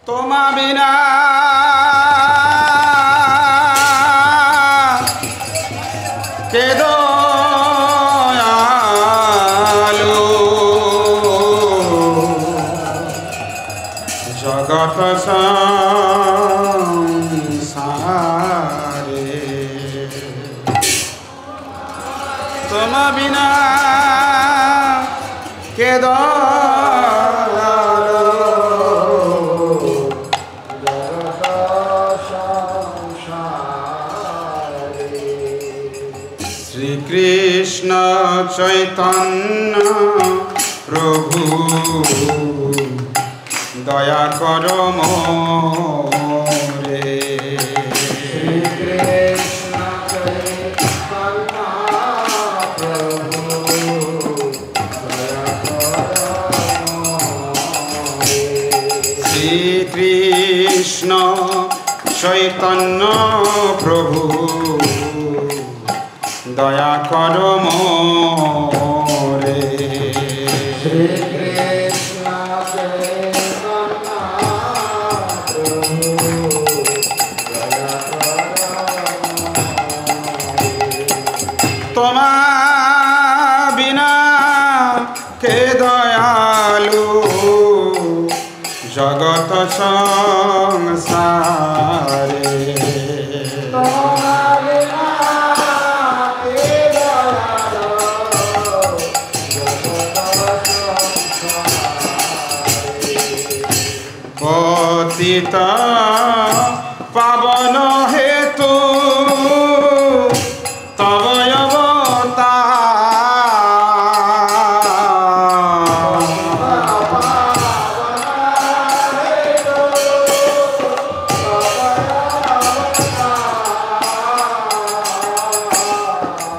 তোমা বিনা কে দয়ালু জগত সংসারে তোমা বিনা কে কৃষ্ণ চৈতন্য প্রভু দয়া কর মোরে কৃষ্ণ চৈতন্য প্রভু দয়া কর শ্রী কৃষ্ণ চৈতন্য প্রভু দয়া কর মোরে শ্রী কৃষ্ণ চৈতন্য প্রভু দয়া কর তোমা বিনা কে দয়ালু জগত সংসারে পতিত পাবন হেতু তব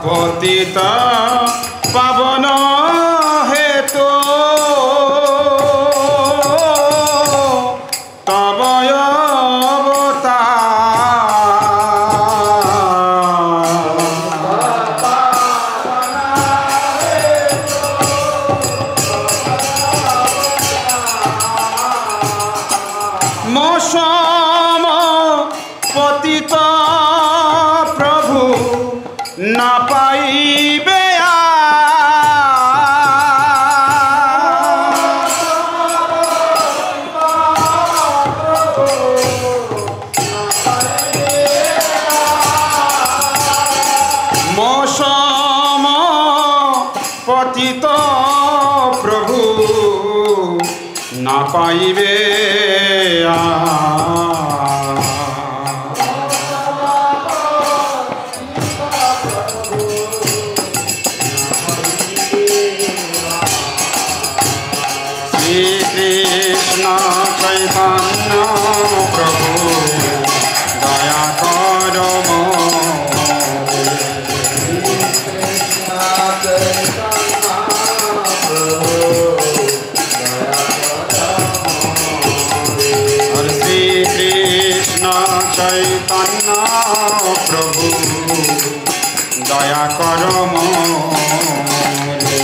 পতিত পাবন হেতু তব মৌসম পতিত প্রভু না পাইবে মৌসম পতিত প্রভু না পাইবে শ্রী কৃষ্ণ চৈতন্য প্রভু দয়া কর মোরে শ্রী কৃষ্ণ চৈতন্য প্রভু দয়া কর মোরে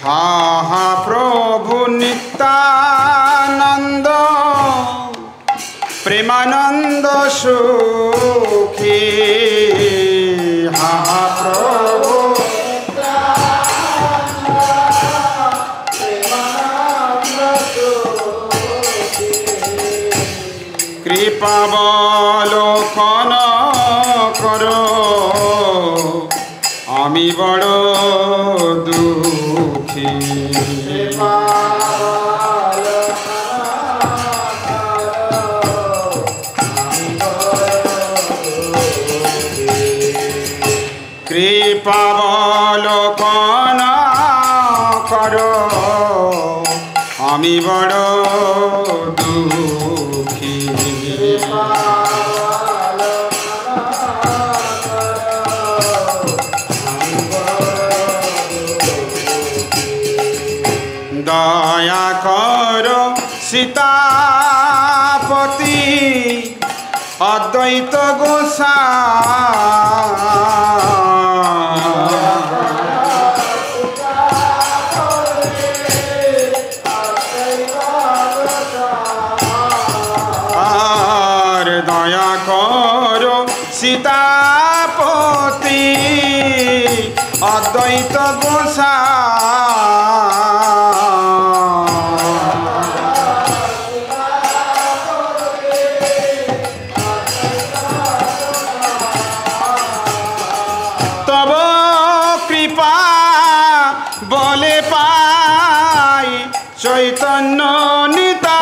হা হা প্রভু নিত্যানন্দ প্রেমানন্দ সুখী হা হা প্রভু কৃপাবলোকন কর আমি বড় দুঃখী কৃপাবলোকন কর আমি বড় দুঃখী দয়া কর সীতাপতি অদ্বৈত গোসাই চৈত তব কৃপা বলে পাই চৈতন্য নিতাই।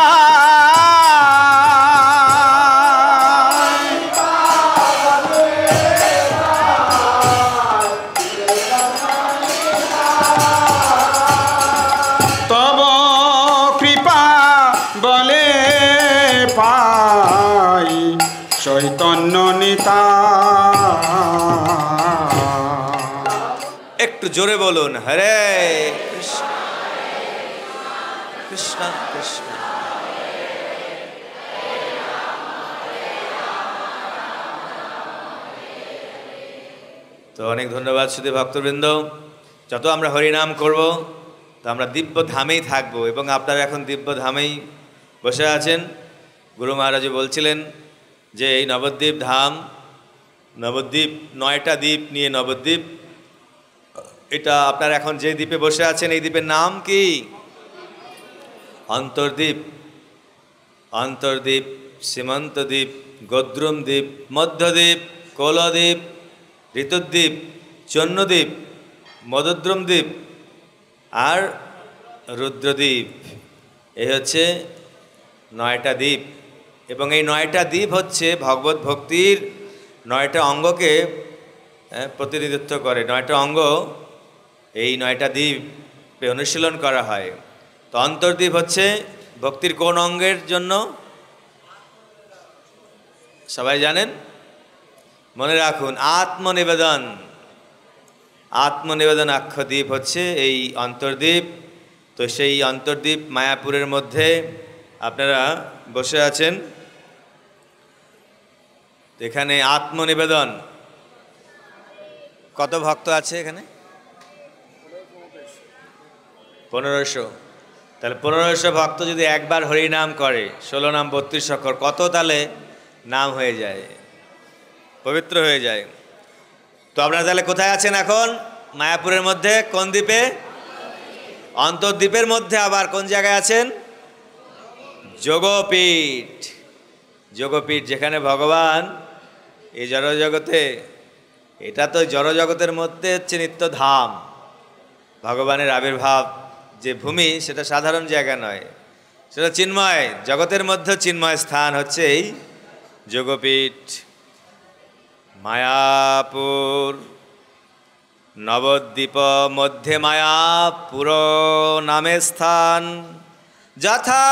তব কৃপা বলে পাই চৈতন্য নিতাই। একটু জোরে বলুন, হরে কৃষ্ণ কৃষ্ণ কৃষ্ণ। তো অনেক ধন্যবাদ শুধু ভক্তবৃন্দ। যত আমরা হরিনাম করব তো আমরা দিব্য ধামেই থাকব, এবং আপনারা এখন দিব্য ধামেই বসে আছেন। গুরু মহারাজ বলছিলেন যে এই নবদ্বীপ ধাম, নবদ্বীপ 9টা দ্বীপ নিয়ে নবদ্বীপ, এটা আপনারা এখন যে দ্বীপে বসে আছেন এই দ্বীপের নাম কি? অন্তর্দ্বীপ। অন্তর্দ্বীপ, সীমান্তদ্বীপ, গদ্রুম দ্বীপ, মধ্যদ্বীপ, কৌলদ্বীপ, ঋতুদ্বীপ, চন্নদ্বীপ, মদদ্রুম দ্বীপ আর রুদ্রদ্বীপ। এই হচ্ছে 9টা দ্বীপ, এবং এই 9টা দ্বীপ হচ্ছে ভগবত ভক্তির 9টা অঙ্গকে প্রতিনিধিত্ব করে। 9টা অঙ্গ এই 9টা দ্বীপে অনুশীলন করা হয়। তো অন্তর্দ্বীপ হচ্ছে ভক্তির কোন অঙ্গের জন্য সবাই জানেন? মনে রাখুন, আত্মনিবেদন। আত্মনিবেদন আখ্য দ্বীপ হচ্ছে এই অন্তর্দ্বীপ। তো সেই অন্তর্দ্বীপ মায়াপুরের মধ্যে আপনারা বসে আছেন। এখানে আত্মনিবেদন কত ভক্ত আছে এখানে? 1500। তাহলে 1500 ভক্ত যদি একবার হরিনাম করে, 16 নাম 32 অক্ষর, কত তাহলে নাম হয়ে যায়, পবিত্র হয়ে যায়। তো আপনারা তাহলে কোথায় আছেন এখন? মায়াপুরের মধ্যে। কোন দ্বীপে? অন্তর্দ্বীপের মধ্যে। আবার কোন জায়গায় আছেন? যোগপীঠ। যোগপীঠ, যেখানে ভগবান এই জড়জগতে, এটা তো জড়জগতের মধ্যে হচ্ছে নিত্যধাম। ভগবানের আবির্ভাব যে ভূমি, সেটা সাধারণ জায়গা নয়, সেটা চিন্ময় জগতের মধ্যে চিন্ময় স্থান হচ্ছে এই যোগপীঠ। মায়াপুর নবদ্বীপ মধ্যে মায়াপুর নামে স্থান, যথা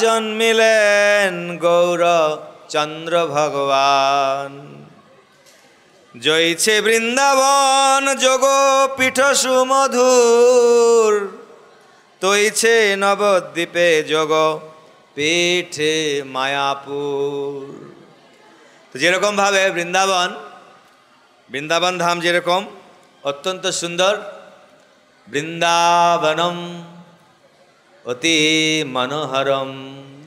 জন্মিলেন গৌর চন্দ্র ভগবান। জয়ছে বৃন্দাবন যোগপীঠ সুমধুর, তৈছে নবদ্বীপে যোগ পীঠে মায়াপুর। তো যেরকমভাবে বৃন্দাবন ধাম যেরকম অত্যন্ত সুন্দর, বৃন্দাবনম অতি মনোহরম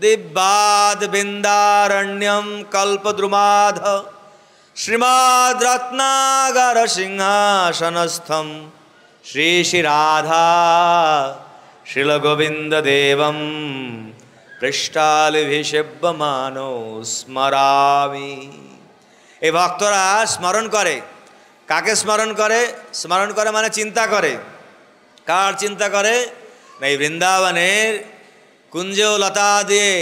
দিব্যাদ বৃন্দারণ্যম কল্পদ্রুমাধ শ্রীমদ রত্নাগর সিংহাসনস্থম শ্রী শ্রী রাধা শ্রীল গোবিন্দ দেবম পৃষ্ঠালিভিষেব্যমানো স্মরামি। এই ভক্তরা স্মরণ করে। কাকে স্মরণ করে? স্মরণ করে মানে চিন্তা করে। কার চিন্তা করে? না, এই বৃন্দাবনের কুঞ্জ লতা দিয়ে,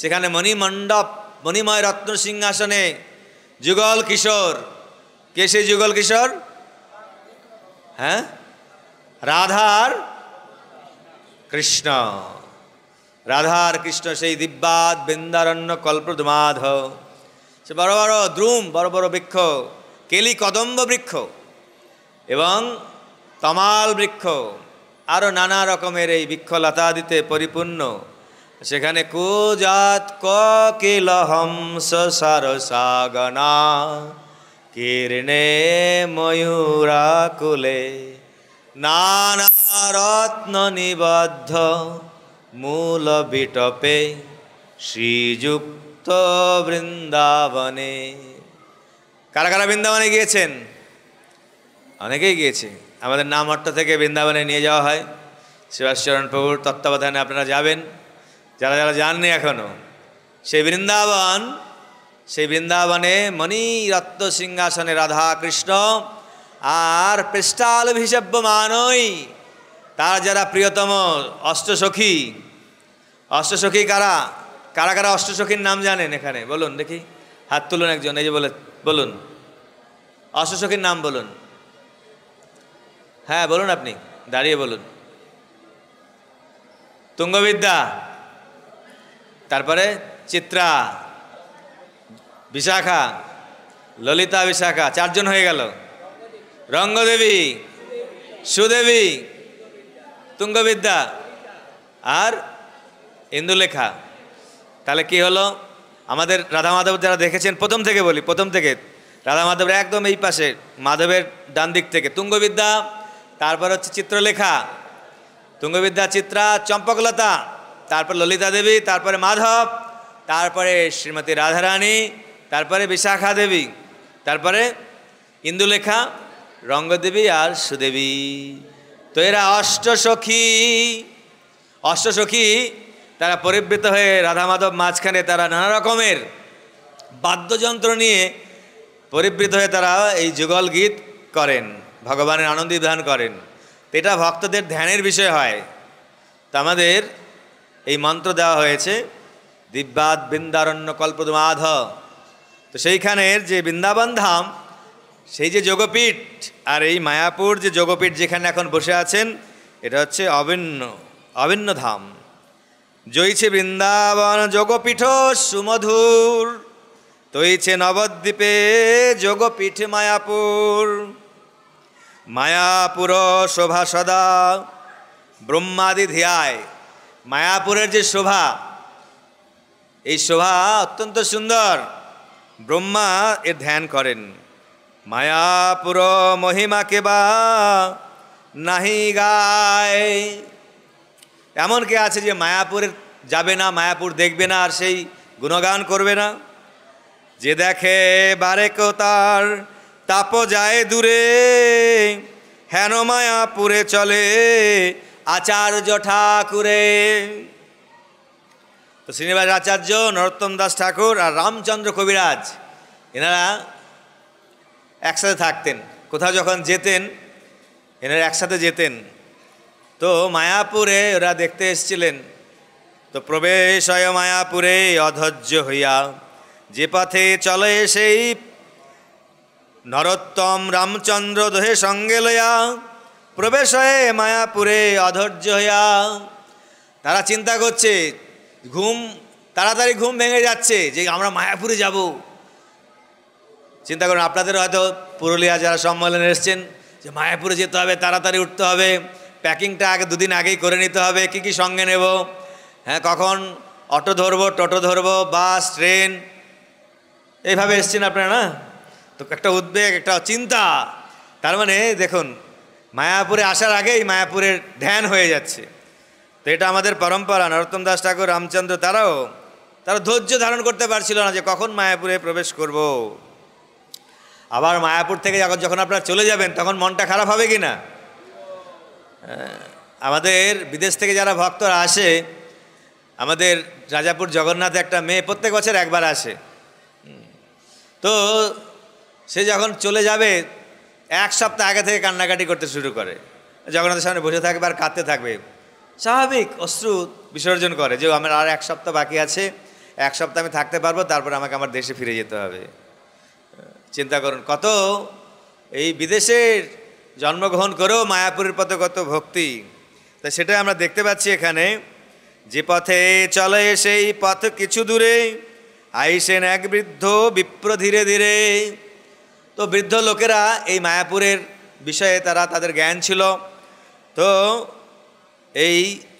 সেখানে মণিমণ্ডপ, মণিময় রত্ন সিংহাসনে যুগল কিশোর। কে সেই যুগল কিশোর? হ্যাঁ, রাধার কৃষ্ণ। রাধার কৃষ্ণ সেই দিব্যাদ বৃন্দারণ্য কল্পদ্রুমাধ। সে বড় বড় দ্রুম, বড় বড় বৃক্ষ, কেলি কদম্ব বৃক্ষ এবং তমাল বৃক্ষ, আরও নানা রকমের এই বৃক্ষলতাদিতে পরিপূর্ণ। সেখানে কুজাত কোকিল হংস সারসাগনা কীর্ণে ময়ূরাকুলে নানা রত্ন নিবদ্ধ মূল বিটপে শ্রীযুক্ত বৃন্দাবনে। কারা কারা বৃন্দাবনে গিয়েছেন? অনেকেই গিয়েছে। আমাদের নামহট্ট থেকে বৃন্দাবনে নিয়ে যাওয়া হয়। শ্রীবাসচরণ প্রভুর তত্ত্বাবধানে আপনারা যাবেন, যারা যারা যাননি এখনও। সেই বৃন্দাবনে মণিরত্ন সিংহাসনে রাধা কৃষ্ণ আর পৃষ্ঠালভিষেব্যমানই তার যারা প্রিয়তম অষ্টসখী। অষ্টসখী কারা কারা কারা অষ্টসখীর নাম জানেন এখানে? বলুন দেখি, হাত তুলুন একজন। এই যে বলুন অষ্টসখীর নাম বলুন। হ্যাঁ বলুন, আপনি দাঁড়িয়ে বলুন। তুঙ্গবিদ্যা, তারপরে চিত্রা, বিশাখা, ললিতা বিশাখা, 4 জন হয়ে গেল। রঙ্গদেবী, সুদেবী, তুঙ্গবিদ্যা আর ইন্দুলেখা। তাহলে কি হলো? আমাদের রাধা মাধব যারা দেখেছেন, প্রথম থেকে বলি, প্রথম থেকে রাধা মাধবের একদম এই পাশে মাধবের ডান দিক থেকে তুঙ্গবিদ্যা, তারপর হচ্ছে চিত্রলেখা, তুঙ্গবিদ্যা, চিত্রা, চম্পকলতা, তারপর ললিতা দেবী, তারপরে মাধব, তারপরে শ্রীমতী রাধারানী, তারপরে বিশাখা দেবী, তারপরে ইন্দুলেখা, রঙ্গদেবী আর সুদেবী। তো এরা অষ্টসখী। অষ্টসখী তারা পরিবৃত হয়ে রাধা মাধব মাঝখানে তারা নানা রকমের বাদ্যযন্ত্র নিয়ে পরিবৃত হয়ে তারা এই যুগল গীত করেন, ভগবানের আনন্দ বিধান করেন। তো এটা ভক্তদের ধ্যানের বিষয় হয়। তো আমাদের এই মন্ত্র দেওয়া হয়েছে দিব্যাদ বৃন্দারণ্য কল্পদ্রুমাধ। তো সেইখানের যে বৃন্দাবন ধাম, সেই যে যোগপীঠ, আর এই মায়াপুর যে যোগপীঠ যেখানে এখন বসে আছেন, এটা হচ্ছে অভিন্ন ধাম। জয়ছে বৃন্দাবন যোগপীঠ সুমধুর, তৈছে নবদ্বীপে যোগপীঠ মায়াপুর। মায়াপুর শোভা সদা ব্রহ্মাদি ধিয়ায়। মায়াপুরের যে শোভা, এই শোভা অত্যন্ত সুন্দর, ব্রহ্মা এর ধ্যান করেন। মায়াপুর মহিমা কেবা নাহি গায়। এমন কে আছে যে মায়াপুরে যাবে না, মায়াপুর দেখবে না আর সেই গুণগান করবে না? যে দেখে বারেকো তার তাপ যায় দূরে, হেন মায়াপুরে চলে আচার্য ঠাকুরে। তো শ্রীনিবাস আচার্য, নরোত্তম দাস ঠাকুর আর রামচন্দ্র কবিরাজ, এনারা একসাথে থাকতেন। কোথাও যখন যেতেন এনারা একসাথে যেতেন। তো মায়াপুরে ওরা দেখতে এসেছিলেন। তো প্রবেশ হয় মায়াপুরে অধৈর্য হইয়া, যে পথে চলে সেই নরোত্তম রামচন্দ্র দোহে সঙ্গে লইয়া। প্রবেশ হয় মায়াপুরে অধৈর্য হইয়া। তারা চিন্তা করছে, তাড়াতাড়ি ঘুম ভেঙে যাচ্ছে যে আমরা মায়াপুরে যাব। চিন্তা করুন, আপনাদের হয়তো পুরুলিয়া যারা সম্মেলনে এসছেন, যে মায়াপুরে যেতে হবে, তাড়াতাড়ি উঠতে হবে, প্যাকিংটা আগে 2 দিন আগেই করে নিতে হবে, কী কী সঙ্গে নেব, হ্যাঁ কখন অটো ধরবো, টোটো ধরবো, বাস, ট্রেন, এইভাবে এসছেন আপনারা না? তো একটা উদ্বেগ, একটা চিন্তা। তার মানে দেখুন, মায়াপুরে আসার আগেই মায়াপুরের ধ্যান হয়ে যাচ্ছে। তো এটা আমাদের পরম্পরা। নরোত্তম দাস ঠাকুর, রামচন্দ্র, তারা ধৈর্য ধারণ করতে পারছিল না যে কখন মায়াপুরে প্রবেশ করব। আবার মায়াপুর থেকে যখন আপনারা চলে যাবেন তখন মনটা খারাপ হবে কি না? আমাদের বিদেশ থেকে যারা ভক্তরা আসে, আমাদের রাজাপুর জগন্নাথে একটা মেয়ে প্রত্যেক বছর একবার আসে। তো সে যখন চলে যাবে 1 সপ্তাহ আগে থেকে কান্নাকাটি করতে শুরু করে। জগন্নাথের সামনে বসে থাকবে আর কাঁদতে থাকবে, স্বাভাবিক অশ্রু বিসর্জন করে যে আমার আর 1 সপ্তাহ বাকি আছে, 1 সপ্তাহ আমি থাকতে পারবো, তারপর আমাকে আমার দেশে ফিরে যেতে হবে। চিন্তা করুন, কত এই বিদেশের জন্মগ্রহণ করেও মায়াপুরের পথে কত ভক্তি। তা সেটা আমরা দেখতে পাচ্ছি এখানে। যে পথে চলে সেই পথ কিছু দূরে, আইসেন এক বৃদ্ধ বিপ্র ধীরে ধীরে। তো বৃদ্ধ লোকেরা এই মায়াপুরের বিষয়ে তাদের জ্ঞান ছিল। তো এই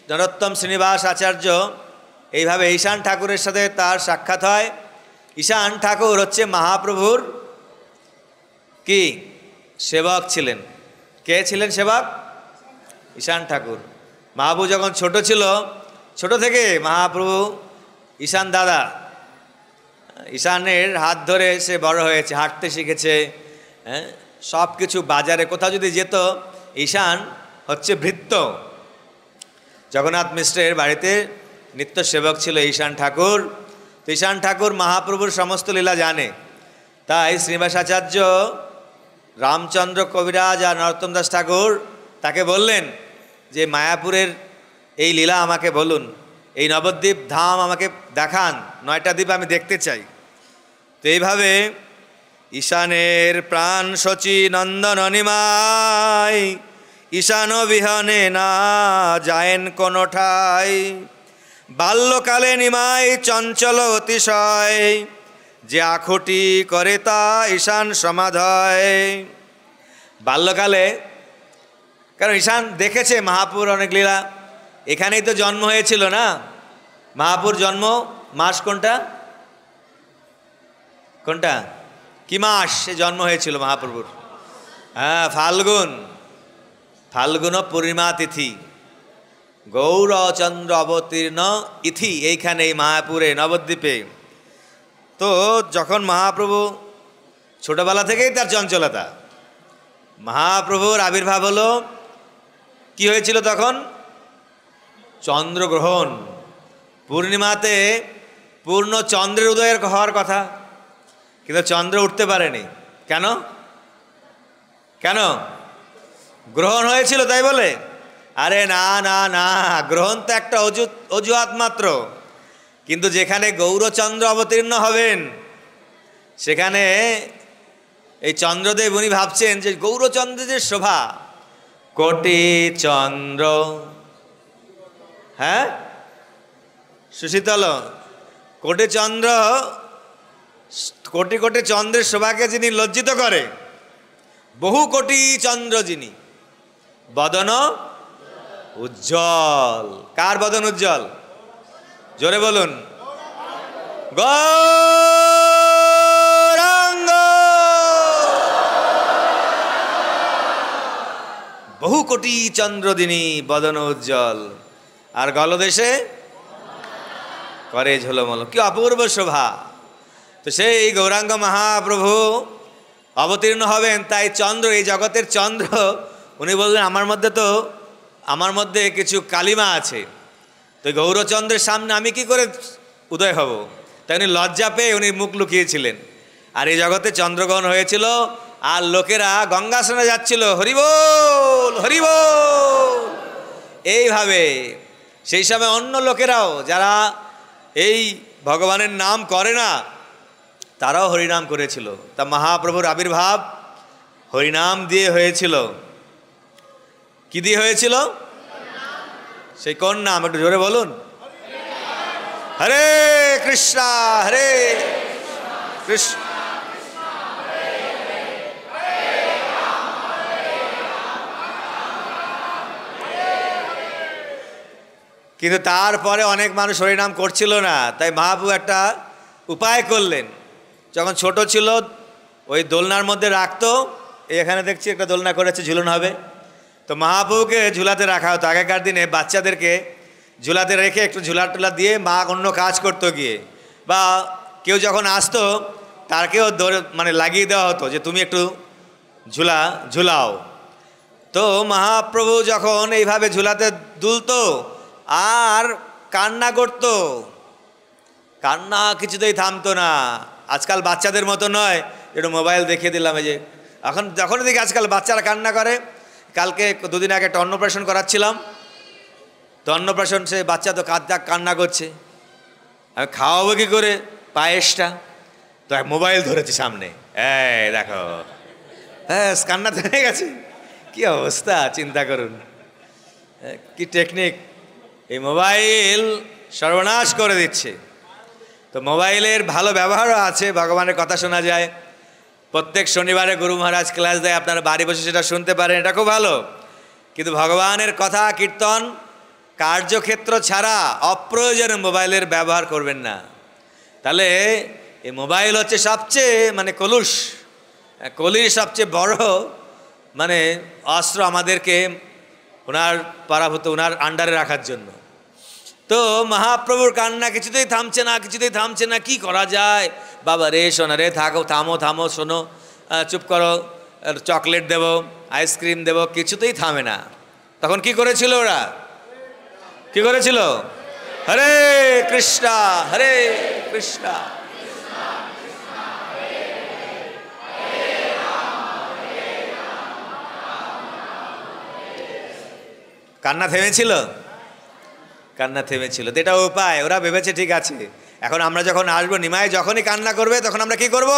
নরোত্তম শ্রীনিবাস আচার্য এইভাবে ঈশান ঠাকুরের সাথে তার সাক্ষাৎ হয়। ঈশান ঠাকুর হচ্ছে মহাপ্রভুর কি সেবক ছিলেন। কে ছিলেন সেবক? ঈশান ঠাকুর। মহাপ্রভু যখন ছোট ছিল, ছোট থেকে মহাপ্রভু ঈশান দাদা, ঈশানের হাত ধরে সে বড় হয়েছে, হাঁটতে শিখেছে। হ্যাঁ, সব কিছু বাজারে কোথাও যদি যেত, ঈশান হচ্ছে ভৃত্য। জগন্নাথ মিশ্রের বাড়িতে নিত্য সেবক ছিল ঈশান ঠাকুর। তো ঈশান ঠাকুর মহাপ্রভুর সমস্ত লীলা জানে, তাই শ্রীনিবাসাচার্য, রামচন্দ্র কবিরাজ আর নরোত্তম দাস ঠাকুর তাকে বললেন যে মায়াপুরের এই লীলা আমাকে বলুন, এই নবদ্বীপ ধাম আমাকে দেখান, 9টা দ্বীপ আমি দেখতে চাই। তো এইভাবে ঈশানের প্রাণ শচী নন্দন নিমাই, ঈশান বিহনে না যায়েন কোনো ঠাই, বাল্যকালে নিমাই চঞ্চল অতিশয়, যে আখটি করে তা ঈশান সমাধয়। বাল্যকালে, কারণ ঈশান দেখেছে মহাপুর অনেক লীলা, এখানেই তো জন্ম হয়েছিল না। মহাপুর জন্ম মাস কোনটা কোনটা কি মাস সে জন্ম হয়েছিল মহাপ্রভুর? হ্যাঁ, ফাল্গুন। ফাল্গুন পূর্ণিমা তিথি, গৌরচন্দ্র অবতীর্ণ ইথি, এইখানে এই মায়াপুরে নবদ্বীপে। তো যখন মহাপ্রভু ছোটবেলা থেকেই তার চঞ্চলতা, মহাপ্রভুর আবির্ভাব হলো, কি হয়েছিল তখন? চন্দ্রগ্রহণ। পূর্ণিমাতে পূর্ণ চন্দ্রের উদয়ের হওয়ার কথা, কিন্তু চন্দ্র উঠতে পারেনি। কেন? কেন? গ্রহণ হয়েছিল তাই বলে? আরে না না না, গ্রহণ তো একটা অজুহাত মাত্র। কিন্তু যেখানে গৌরচন্দ্র অবতীর্ণ হবেন, সেখানে এই চন্দ্রদেব উনি ভাবছেন যে গৌরচন্দ্রের যে শোভা, কোটি চন্দ্র, হ্যাঁ সুশীতল, কোটি চন্দ্র, কোটি কোটি চন্দ্রের শোভাকে যিনি লজ্জিত করে, বহু কোটি চন্দ্র যিনি, বদন উজ্জ্বল। কার বদন উজ্জ্বল? জোরে বলুন, গৌরাঙ্গ। বহু কোটি চন্দ্র যিনি, বদন উজ্জ্বল, আর গলদেশে করে ঝোলমল। কি অপূর্ব শোভা! তো সেই গৌরাঙ্গ মহাপ্রভু অবতীর্ণ হবেন, তাই চন্দ্র, এই জগতের চন্দ্র, উনি বললেন আমার মধ্যে কিছু কালিমা আছে, তো গৌরচন্দ্রের সামনে আমি কি করে উদয় হব? তাই উনি লজ্জা পেয়ে উনি মুখ লুকিয়েছিলেন। আর এই জগতে চন্দ্রগ্রহণ হয়েছিল, আর লোকেরা গঙ্গা স্নানে যাচ্ছিল, হরিবোল হরিবোল এইভাবে। সেই সময় অন্য লোকেরাও যারা এই ভগবানের নাম করে না, তারাও হরিনাম করেছিল। তা মহাপ্রভুর আবির্ভাব হরিনাম দিয়ে হয়েছিল। কি দিয়ে হয়েছিল? সেই কোন নাম? একটু জোরে বলুন। হরে কৃষ্ণ হরে কৃষ্ণ। কিন্তু তারপরে অনেক মানুষ হরিনাম করছিল না, তাই মহাপ্রভু একটা উপায় করলেন। যখন ছোট ছিল ওই দোলনার মধ্যে রাখতো, এখানে দেখছি একটা দোলনা করেছে, ঝুলন হবে। তো মহাপ্রভুকে ঝুলাতে রাখা হতো। আগেকার দিনে বাচ্চাদেরকে ঝুলাতে রেখে একটু ঝুলা টুলা দিয়ে মা অন্য কাজ করতো গিয়ে, বা কেউ যখন আসতো তাকেও লাগিয়ে দেওয়া হতো যে তুমি একটু ঝুলাও। তো মহাপ্রভু যখন এইভাবে ঝুলাতে দুলতো আর কান্না করতো, কান্না কিছুতেই থামতো না। আজকাল বাচ্চাদের মতো নয়, একটু মোবাইল দেখিয়ে দিলাম। এই যে এখন যখনই দেখি আজকাল বাচ্চারা কান্না করে। কালকে দুদিন আগে একটা অন্নপ্রাশন করাচ্ছিলাম, তো অন্নপ্রাশন সে বাচ্চা তো কান্না করছে, আমি খাওয়াবো কী করে পায়েসটা? তো মোবাইল ধরেছি সামনে, এই দেখো, হ্যাঁ কান্না থেমে গেছে। কি অবস্থা চিন্তা করুন, কি টেকনিক! এই মোবাইল সর্বনাশ করে দিচ্ছে। তো মোবাইলের ভালো ব্যবহারও আছে, ভগবানের কথা শোনা যায়। প্রত্যেক শনিবারে গুরু মহারাজ ক্লাস দেয়, আপনারা বাড়ি বসে সেটা শুনতে পারেন, এটা খুব ভালো। কিন্তু ভগবানের কথা কীর্তন কার্যক্ষেত্র ছাড়া অপ্রয়োজনে মোবাইলের ব্যবহার করবেন না। তাহলে এই মোবাইল হচ্ছে সবচেয়ে কলির সবচেয়ে বড় অস্ত্র আমাদেরকে ওনার পারাভূত, ওনার আন্ডারে রাখার জন্য। তো মহাপ্রভুর কান্না কিছুতেই থামছে না, কি করা যায়? বাবা রে, শোনা রে, থামো শোনো, চুপ করো, চকলেট দেবো, আইসক্রিম দেব, কিছুতেই থামে না। তখন কি করেছিল ওরা? কি করেছিল? হরে কৃষ্ণ হরে কৃষ্ণ। কান্না থেমেছিল? কান্না থেমেছিল। তো এটা উপায়, ওরা ভেবেছে ঠিক আছে, এখন আমরা যখন আসবো, নিমাই যখনই কান্না করবে তখন আমরা কি করব?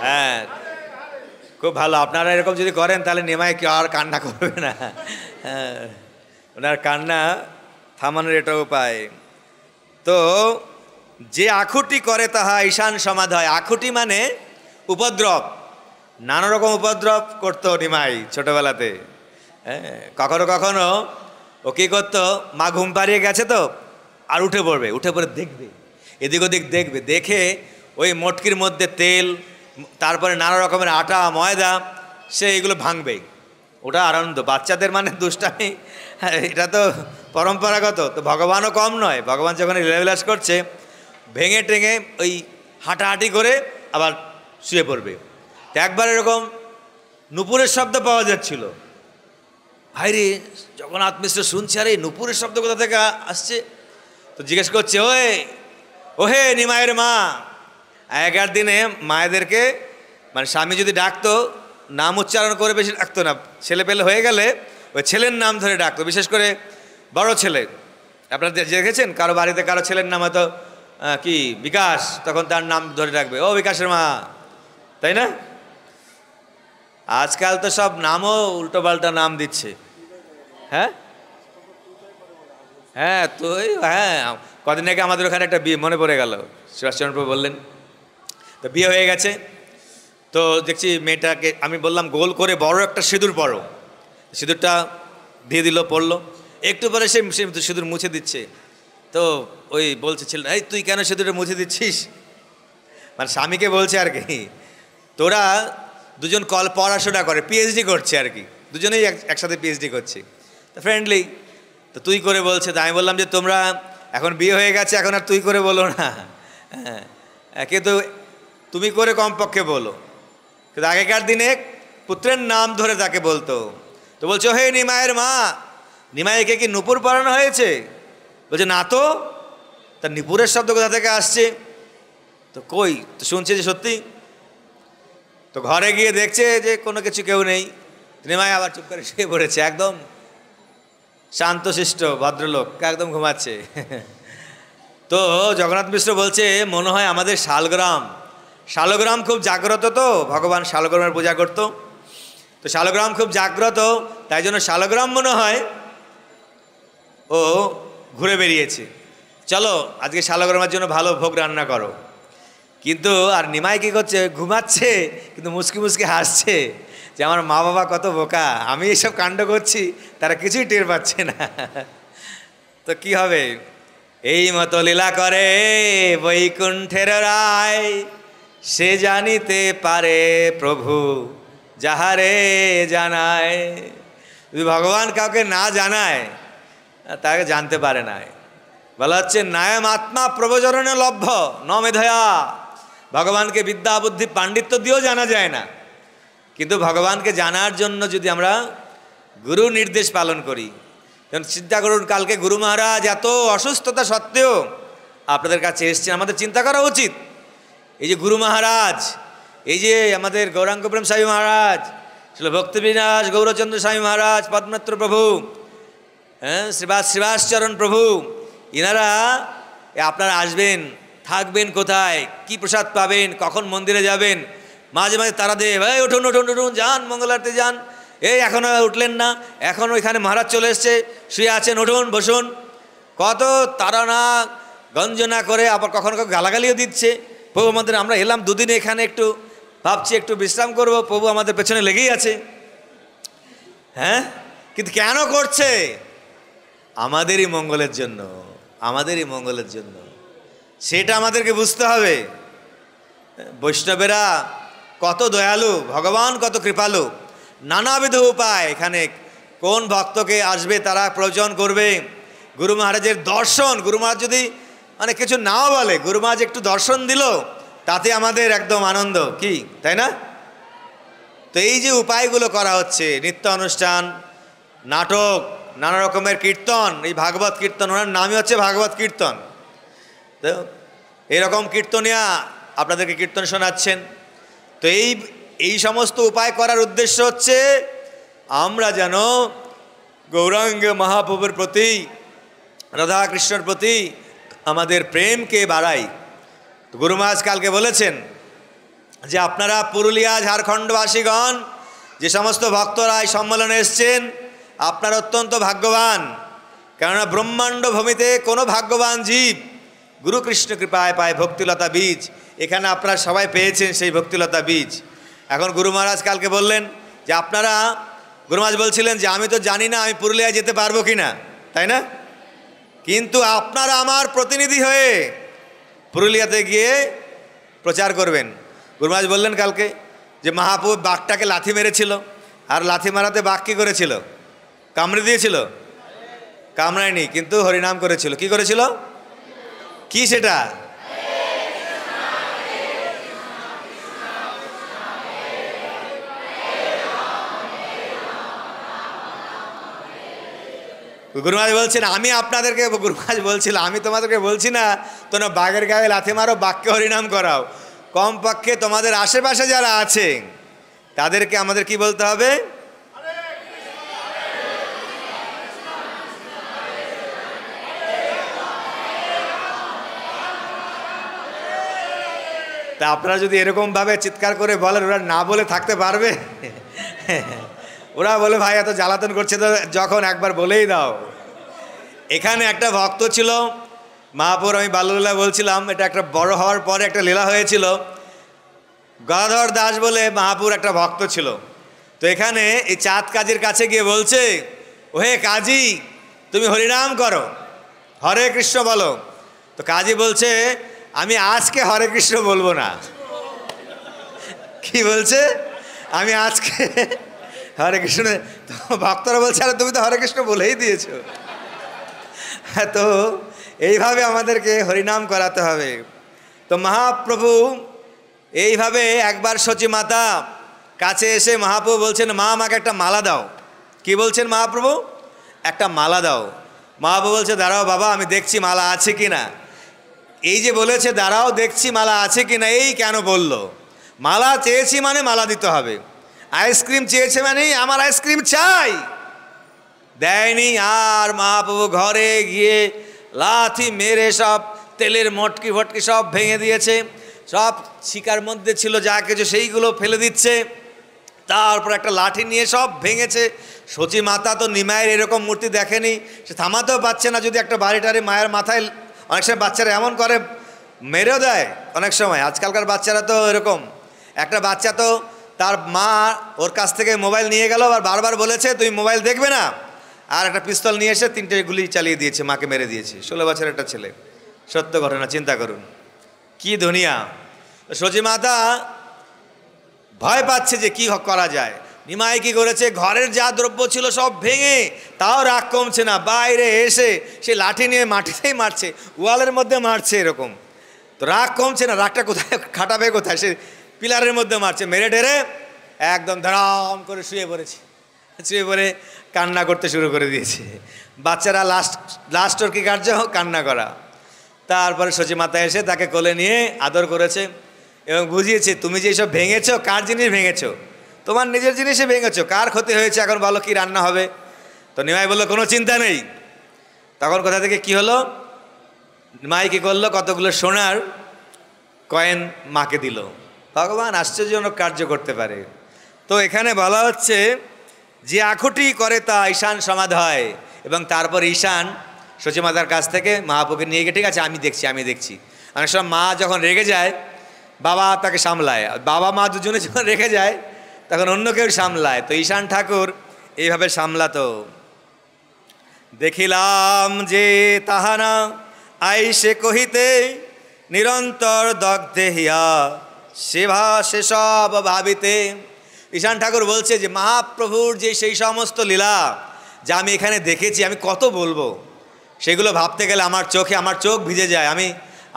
হ্যাঁ, খুব ভালো। আপনারা এরকম যদি করেন তাহলে নিমাই কি আর কান্না করবে না। হ্যাঁ, ওনার কান্না থামানোর এটা উপায়। তো যে আখুটি করে তাহা ঈশান সমাধ হয়। আখুটি মানে উপদ্রব, নানা রকম উপদ্রব করতো নিমাই ছোটবেলাতে। হ্যাঁ, কখনো কখনো ও কী করতো, মা ঘুম পাড়িয়ে গেছে তো আর উঠে পড়বে, উঠে পড়ে দেখবে, এদিক ওদিক দেখবে, দেখে ওই মটকির মধ্যে তেল, তারপরে নানা রকমের আটা ময়দা, সে এগুলো ভাঙবে। ওটা আনন্দ, বাচ্চাদের মানে দুষ্টামি। এটা তো পরম্পরাগত। তো ভগবানও কম নয়, ভগবান যখন লীলাবিলাস করছে ভেঙে টেঙে ওই হাঁটাহাঁটি করে আবার শুয়ে পড়বে। তো একবার এরকম নুপুরের শব্দ পাওয়া যাচ্ছিল। ভাইরে জগন্নাথ মিশ্র শুনছে, আরে নুপুরের শব্দ কোথা থেকে আসছে? তো জিজ্ঞেস করছে, ওহে নিমাইয়ের মা। আগের দিনে মায়েদেরকে মানে স্বামী যদি ডাকতো, নাম উচ্চারণ করে বেশি ডাকতো না, ছেলে পেলে হয়ে গেলে ওই ছেলের নাম ধরে ডাকতো, বিশেষ করে বড় ছেলে। আপনারা দেখেছেন কারো বাড়িতে কারো ছেলের নাম হয়তো কি বিকাশ, তখন তার নাম ধরে ডাকবে, ও বিকাশের মা, তাই না? আজকাল তো সব নামও উল্টোপাল্টা নাম দিচ্ছে। হ্যাঁ হ্যাঁ, তো হ্যাঁ, কদিন আগে আমাদের ওখানে একটা বিয়ে মনে পড়ে গেল, সুভাষচন্দ্র বললেন। তো বিয়ে হয়ে গেছে, তো দেখছি মেয়েটাকে আমি বললাম গোল করে বড় একটা সিঁদুর পরো। সিঁদুরটা দিয়ে দিল, পড়লো। একটু পরে সে সিঁদুর মুছে দিচ্ছে। তো ওই বলছে ছেলে, এই তুই কেন সিঁদুরটা মুছে দিচ্ছিস? মানে স্বামীকে বলছে আর কি। তোরা দুজন পড়াশোনা করে পিএইচডি করছে আর কি, দুজনেই একসাথে পিএইচডি করছে, তো ফ্রেন্ডলি। তো তুই করে বলছে। তো আমি বললাম যে তোমরা এখন বিয়ে হয়ে গেছে, এখন আর তুই করে বলো না, হ্যাঁ, কিন্তু তুমি করে কমপক্ষে বলো। কিন্তু আগেকার দিনে পুত্রের নাম ধরে তাকে বলতো। তো বলছো, হে নিমাইয়ের মা, নিমাইকে কি নুপুর পরানো হয়েছে? বলছে না তো। তার নুপুরের শব্দ কোথা থেকে আসছে? তো কই, তো শুনছে যে সত্যি। তো ঘরে গিয়ে দেখছে যে কোনো কিছু কেউ নেই। নিমাই আবার চুপ করে শুয়ে পড়েছে, একদম শান্তশিষ্ট ভদ্রলোক, একদম ঘুমাচ্ছে। তো জগন্নাথ মিশ্র বলছে, মনে হয় আমাদের শালগ্রাম খুব জাগ্রত, তো ভগবান শালগ্রামের পূজা করত। তো শালগ্রাম খুব জাগ্রত, তাই জন্য শালগ্রাম মনে হয় ও ঘুরে বেরিয়েছে। চলো আজকে শালগ্রামের জন্য ভালো ভোগ রান্না করো। কিন্তু আর নিমাই কী করছে, ঘুমাচ্ছে কিন্তু মুসকি মুসকি হাসছে যে আমার মা বাবা কত বোকা, আমি এইসব কাণ্ড করছি তারা কিছুই টের পাচ্ছে না। তো কি হবে, এই মতো লীলা করে বৈকুণ্ঠের রায়, সে জানিতে পারে প্রভু যাহারে জানায়। যদি ভগবান কাউকে না জানায় তাকে জানতে পারে না। বলা হচ্ছে নায়ম আত্মা প্রবচরণে লভ্য ন মেধয়া। ভগবানকে বিদ্যা বুদ্ধি পাণ্ডিত্য দিয়েও জানা যায় না, কিন্তু ভগবানকে জানার জন্য যদি আমরা গুরু নির্দেশ পালন করি। কারণ চিন্তা করুন, কালকে গুরু মহারাজ এত অসুস্থতা সত্ত্বেও আপনাদের কাছে এসছেন, আমাদের চিন্তা করা উচিত। এই যে গুরু মহারাজ, এই যে আমাদের গৌরাঙ্গ প্রেম স্বামী মহারাজ, ছিল ভক্তিবিনাশ গৌরচন্দ্র স্বামী মহারাজ, পদ্মত্র প্রভু, হ্যাঁ, শ্রীবাসচরণ প্রভু, এনারা আপনারা আসবেন, থাকবেন কোথায়, কি প্রসাদ পাবেন, কখন মন্দিরে যাবেন, মাঝে মাঝে তারা দেব, এই উঠুন উঠুন উঠুন, যান মঙ্গলারতি যান, এই এখনও উঠলেন না, এখন ওইখানে মহারাজ চলে এসছে, শুয়ে আছেন, উঠুন বসুন, কত তাড়না গঞ্জনা করে, আবার কখনো কখনো গালাগালিও দিচ্ছে। প্রভু আমাদের, আমরা এলাম দুদিনে এখানে, একটু ভাবছি একটু বিশ্রাম করব, প্রভু আমাদের পেছনে লেগেই আছে। হ্যাঁ, কিন্তু কেন করছে? আমাদেরই মঙ্গলের জন্য, আমাদেরই মঙ্গলের জন্য, সেটা আমাদেরকে বুঝতে হবে। বৈষ্ণবেরা কত দয়ালু, ভগবান কত কৃপালু, নানাবিধ উপায়। এখানে কোন ভক্তকে আসবে তারা প্রয়োজন করবে, গুরু মহারাজের দর্শন, গুরু মহারাজ যদি মানে কিছু নাও বলে, গুরু মহারাজ একটু দর্শন দিল, তাতে আমাদের একদম আনন্দ, কি তাই না? তো এই যে উপায়গুলো করা হচ্ছে, নৃত্য অনুষ্ঠান, নাটক, নানা রকমের কীর্তন, এই ভাগবত কীর্তন, ওনার নামই হচ্ছে ভাগবত কীর্তন। তো এরকম কীর্তনিয়া আপনাদেরকে কীর্তন শোনাচ্ছেন। তো এই সমস্ত উপায় করার উদ্দেশ্য হচ্ছে আমরা যেন গৌরাঙ্গ মহাপ্রভুর প্রতি, রাধাকৃষ্ণের প্রতি আমাদের প্রেমকে বাড়াই। তো গুরু মহারাজ কালকে বলেছেন যে আপনারা পুরুলিয়া ঝাড়খণ্ডবাসীগণ যে সমস্ত ভক্তরা এই সম্মেলনে এসছেন, আপনারা অত্যন্ত ভাগ্যবান। কেননা ব্রহ্মাণ্ড ভূমিতে কোনো ভাগ্যবান জীব গুরু কৃষ্ণ কৃপায় পায় ভক্তিলতা বীজ। এখানে আপনারা সবাই পেয়েছেন সেই ভক্তিলতা বীজ। এখন গুরু মহারাজ কালকে বললেন যে আপনারা, গুরু মহারাজ বলছিলেন যে আমি তো জানি না আমি পুরুলিয়ায় যেতে পারবো কি না, তাই না? কিন্তু আপনারা আমার প্রতিনিধি হয়ে পুরুলিয়াতে গিয়ে প্রচার করবেন। গুরু মহারাজ বললেন কালকে যে মহাপ্রভু বাঘটাকে লাথি মেরেছিল, আর লাথি মারাতে বাঘ কী করেছিল? কামড়ে দিয়েছিল? কামড়ায়নি, কিন্তু হরিনাম করেছিল। কি করেছিল? কি সেটা? গুরু মহারাজ বলছেন আমি আপনাদেরকে, গুরু মহারাজ বলছিল আমি তোমাদেরকে বলছি না তোমরা বাঘের গায়ে লাথি মারো, বাঘকে হরিনাম করাও। কমপক্ষে তোমাদের আশেপাশে যারা আছে তাদেরকে আমাদের কি বলতে হবে? তা আপনারা যদি এরকমভাবে চিৎকার করে বলেন, ওরা না বলে থাকতে পারবে? ওরা বলে ভাই এত জ্বালাতন করছে তো যখন একবার বলেই দাও। এখানে একটা ভক্ত ছিল মহাপুর, আমি বাল্যলীলা বলছিলাম, এটা একটা বড় হওয়ার পরে একটা লীলা হয়েছিল। গদাধর দাস বলে মহাপুর একটা ভক্ত ছিল। তো এখানে এই চাঁদ কাজীর কাছে গিয়ে বলছে, ওহে কাজী তুমি হরিনাম করো, হরে কৃষ্ণ বলো। তো কাজী বলছে আমি আজকে হরে কৃষ্ণ বলবো না। কি বলছে? আমি আজকে হরে কৃষ্ণ। তো ভক্তরা বলছে আরে তুমি তো হরে কৃষ্ণ বলেই দিয়েছো। তো এইভাবে আমাদেরকে হরিনাম করাতে হবে। তো মহাপ্রভু এইভাবে একবার সচী মাতা কাছে এসে মহাপ্রভু বলছেন মা আমাকে একটা মালা দাও। কি বলছেন মহাপ্রভু? একটা মালা দাও। মহাপ্রভু বলছে দাঁড়াও বাবা আমি দেখছি মালা আছে কি না। এই যে বলেছে দাঁড়াও দেখছি মালা আছে কি না, এই কেন বলল? মালা চেয়েছি মানে মালা দিতে হবে। আইসক্রিম চেয়েছে মানে আমার আইসক্রিম চাই, দেয়নি। আর মহাপ্রভু ঘরে গিয়ে লাথি মেরে সব তেলের মটকি ফটকি সব ভেঙে দিয়েছে, সব শিকার মধ্যে ছিল যা কিছু সেইগুলো ফেলে দিচ্ছে। তারপর একটা লাঠি নিয়ে সব ভেঙেছে। সচী মাতা তো নিমায়ের এরকম মূর্তি দেখেনি, সে থামাতেও পারছে না। যদি একটা বাড়িটারে মায়ের মাথায়, অনেক সময় বাচ্চারা এমন করে মেরেও দেয়। অনেক সময় আজকালকার বাচ্চারা তো এরকম, একটা বাচ্চা তো তার মা ওর কাছ থেকে মোবাইল নিয়ে গেল, আর বারবার বলেছে তুমি মোবাইল দেখবে না, আর একটা পিস্তল নিয়ে এসে 3টে গুলি চালিয়ে দিয়েছে, মাকে মেরে দিয়েছে। 16 বছরের একটা ছেলে। সত্য ঘটনা, চিন্তা করুন কি দুনিয়া। সচী মাতা ভয় পাচ্ছে যে কি করা যায়। নিমাই কি করেছে, ঘরের যা দ্রব্য ছিল সব ভেঙে, তাও রাগ কমছে না, বাইরে এসে সে লাঠি নিয়ে মাটিতেই মারছে, ওয়ালের মধ্যে মারছে এরকম। তো রাগ কমছে না, রাগটা কোথায় খাটাবে কোথায়? সে পিলারের মধ্যে মারছে, মেরে টেরে একদম ধরাম করে শুয়ে পড়েছে। শুয়ে পড়ে কান্না করতে শুরু করে দিয়েছে। বাচ্চারা লাস্ট ওর কি কার্য, কান্না করা। তারপরে সচী মাতা এসে তাকে কোলে নিয়ে আদর করেছে এবং বুঝিয়েছে তুমি যে সব ভেঙেছো, কার জিনিস ভেঙেছো? তোমার নিজের জিনিসে ভেঙেছো, কার ক্ষতি হয়েছে এখন বলো, কি রান্না হবে? তো নিমাই বললো কোনো চিন্তা নেই। তখন কোথা থেকে কি হলো, নিমাই কি করলো, কতগুলো সোনার কয়েন মাকে দিল। ভগবান আশ্চর্যজনক কার্য করতে পারে। তো এখানে বলা হচ্ছে যে আকুতি করে তা ঈশান সমাধ হয়। এবং তারপর ঈশান সচী মাতার কাছ থেকে মহাপ্রভুকে নিয়ে গিয়ে ঠিক আছে আমি দেখছি। অনেক সময় মা যখন রেগে যায় বাবা তাকে সামলায়, বাবা মা দুজনে যখন রেগে যায় তখন অন্য কেউ সামলায়। তো ঈশান ঠাকুর এইভাবে সামলাতো। দেখিলাম যে তাহানা আইসে কহিতে নিরন্তর দগ্ধে হিয়া সেবা সেসব ভাবিতে। ঈশান ঠাকুর বলছে যে মহাপ্রভুর যে সেই সমস্ত লীলা যা আমি এখানে দেখেছি, আমি কত বলবো, সেগুলো ভাবতে গেলে আমার চোখ ভিজে যায়,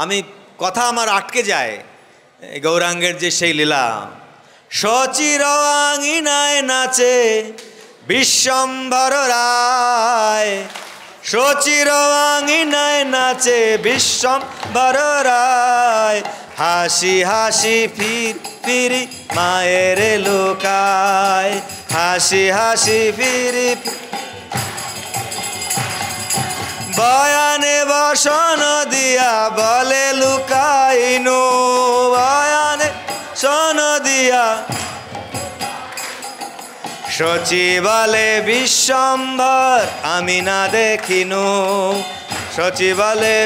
আমি কথা আমার আটকে যায়। গৌরাঙ্গের যে সেই লীলা, সচির আঙিনায় নাচে বিশ্বম্ভর রায়, সচির আঙিনায় নাচে বিশ্বম্ভর রায়, হাসি হাসি ফিরি মায়ের লুকায়, হাসি হাসি ফিরি বয়ানে বসন দিয়া বলে লুকাইনু, বয়ানে শোন দিয়া সচি বলে বিশ্বম্ভর আমি না দেখিনু, সচি বলে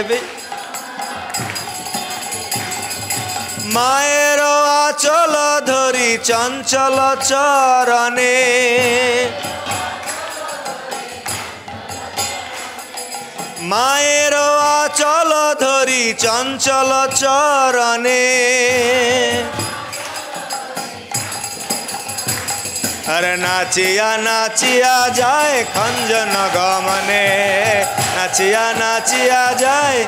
মায়ের আচল ধরি চঞ্চল চরণে, মায়ের আচল ধরি চঞ্চল চরণে, আরে নাচিয়া নাচিয়া যায় খঞ্জন গমনে, নাচিয়া নাচিয়া যায়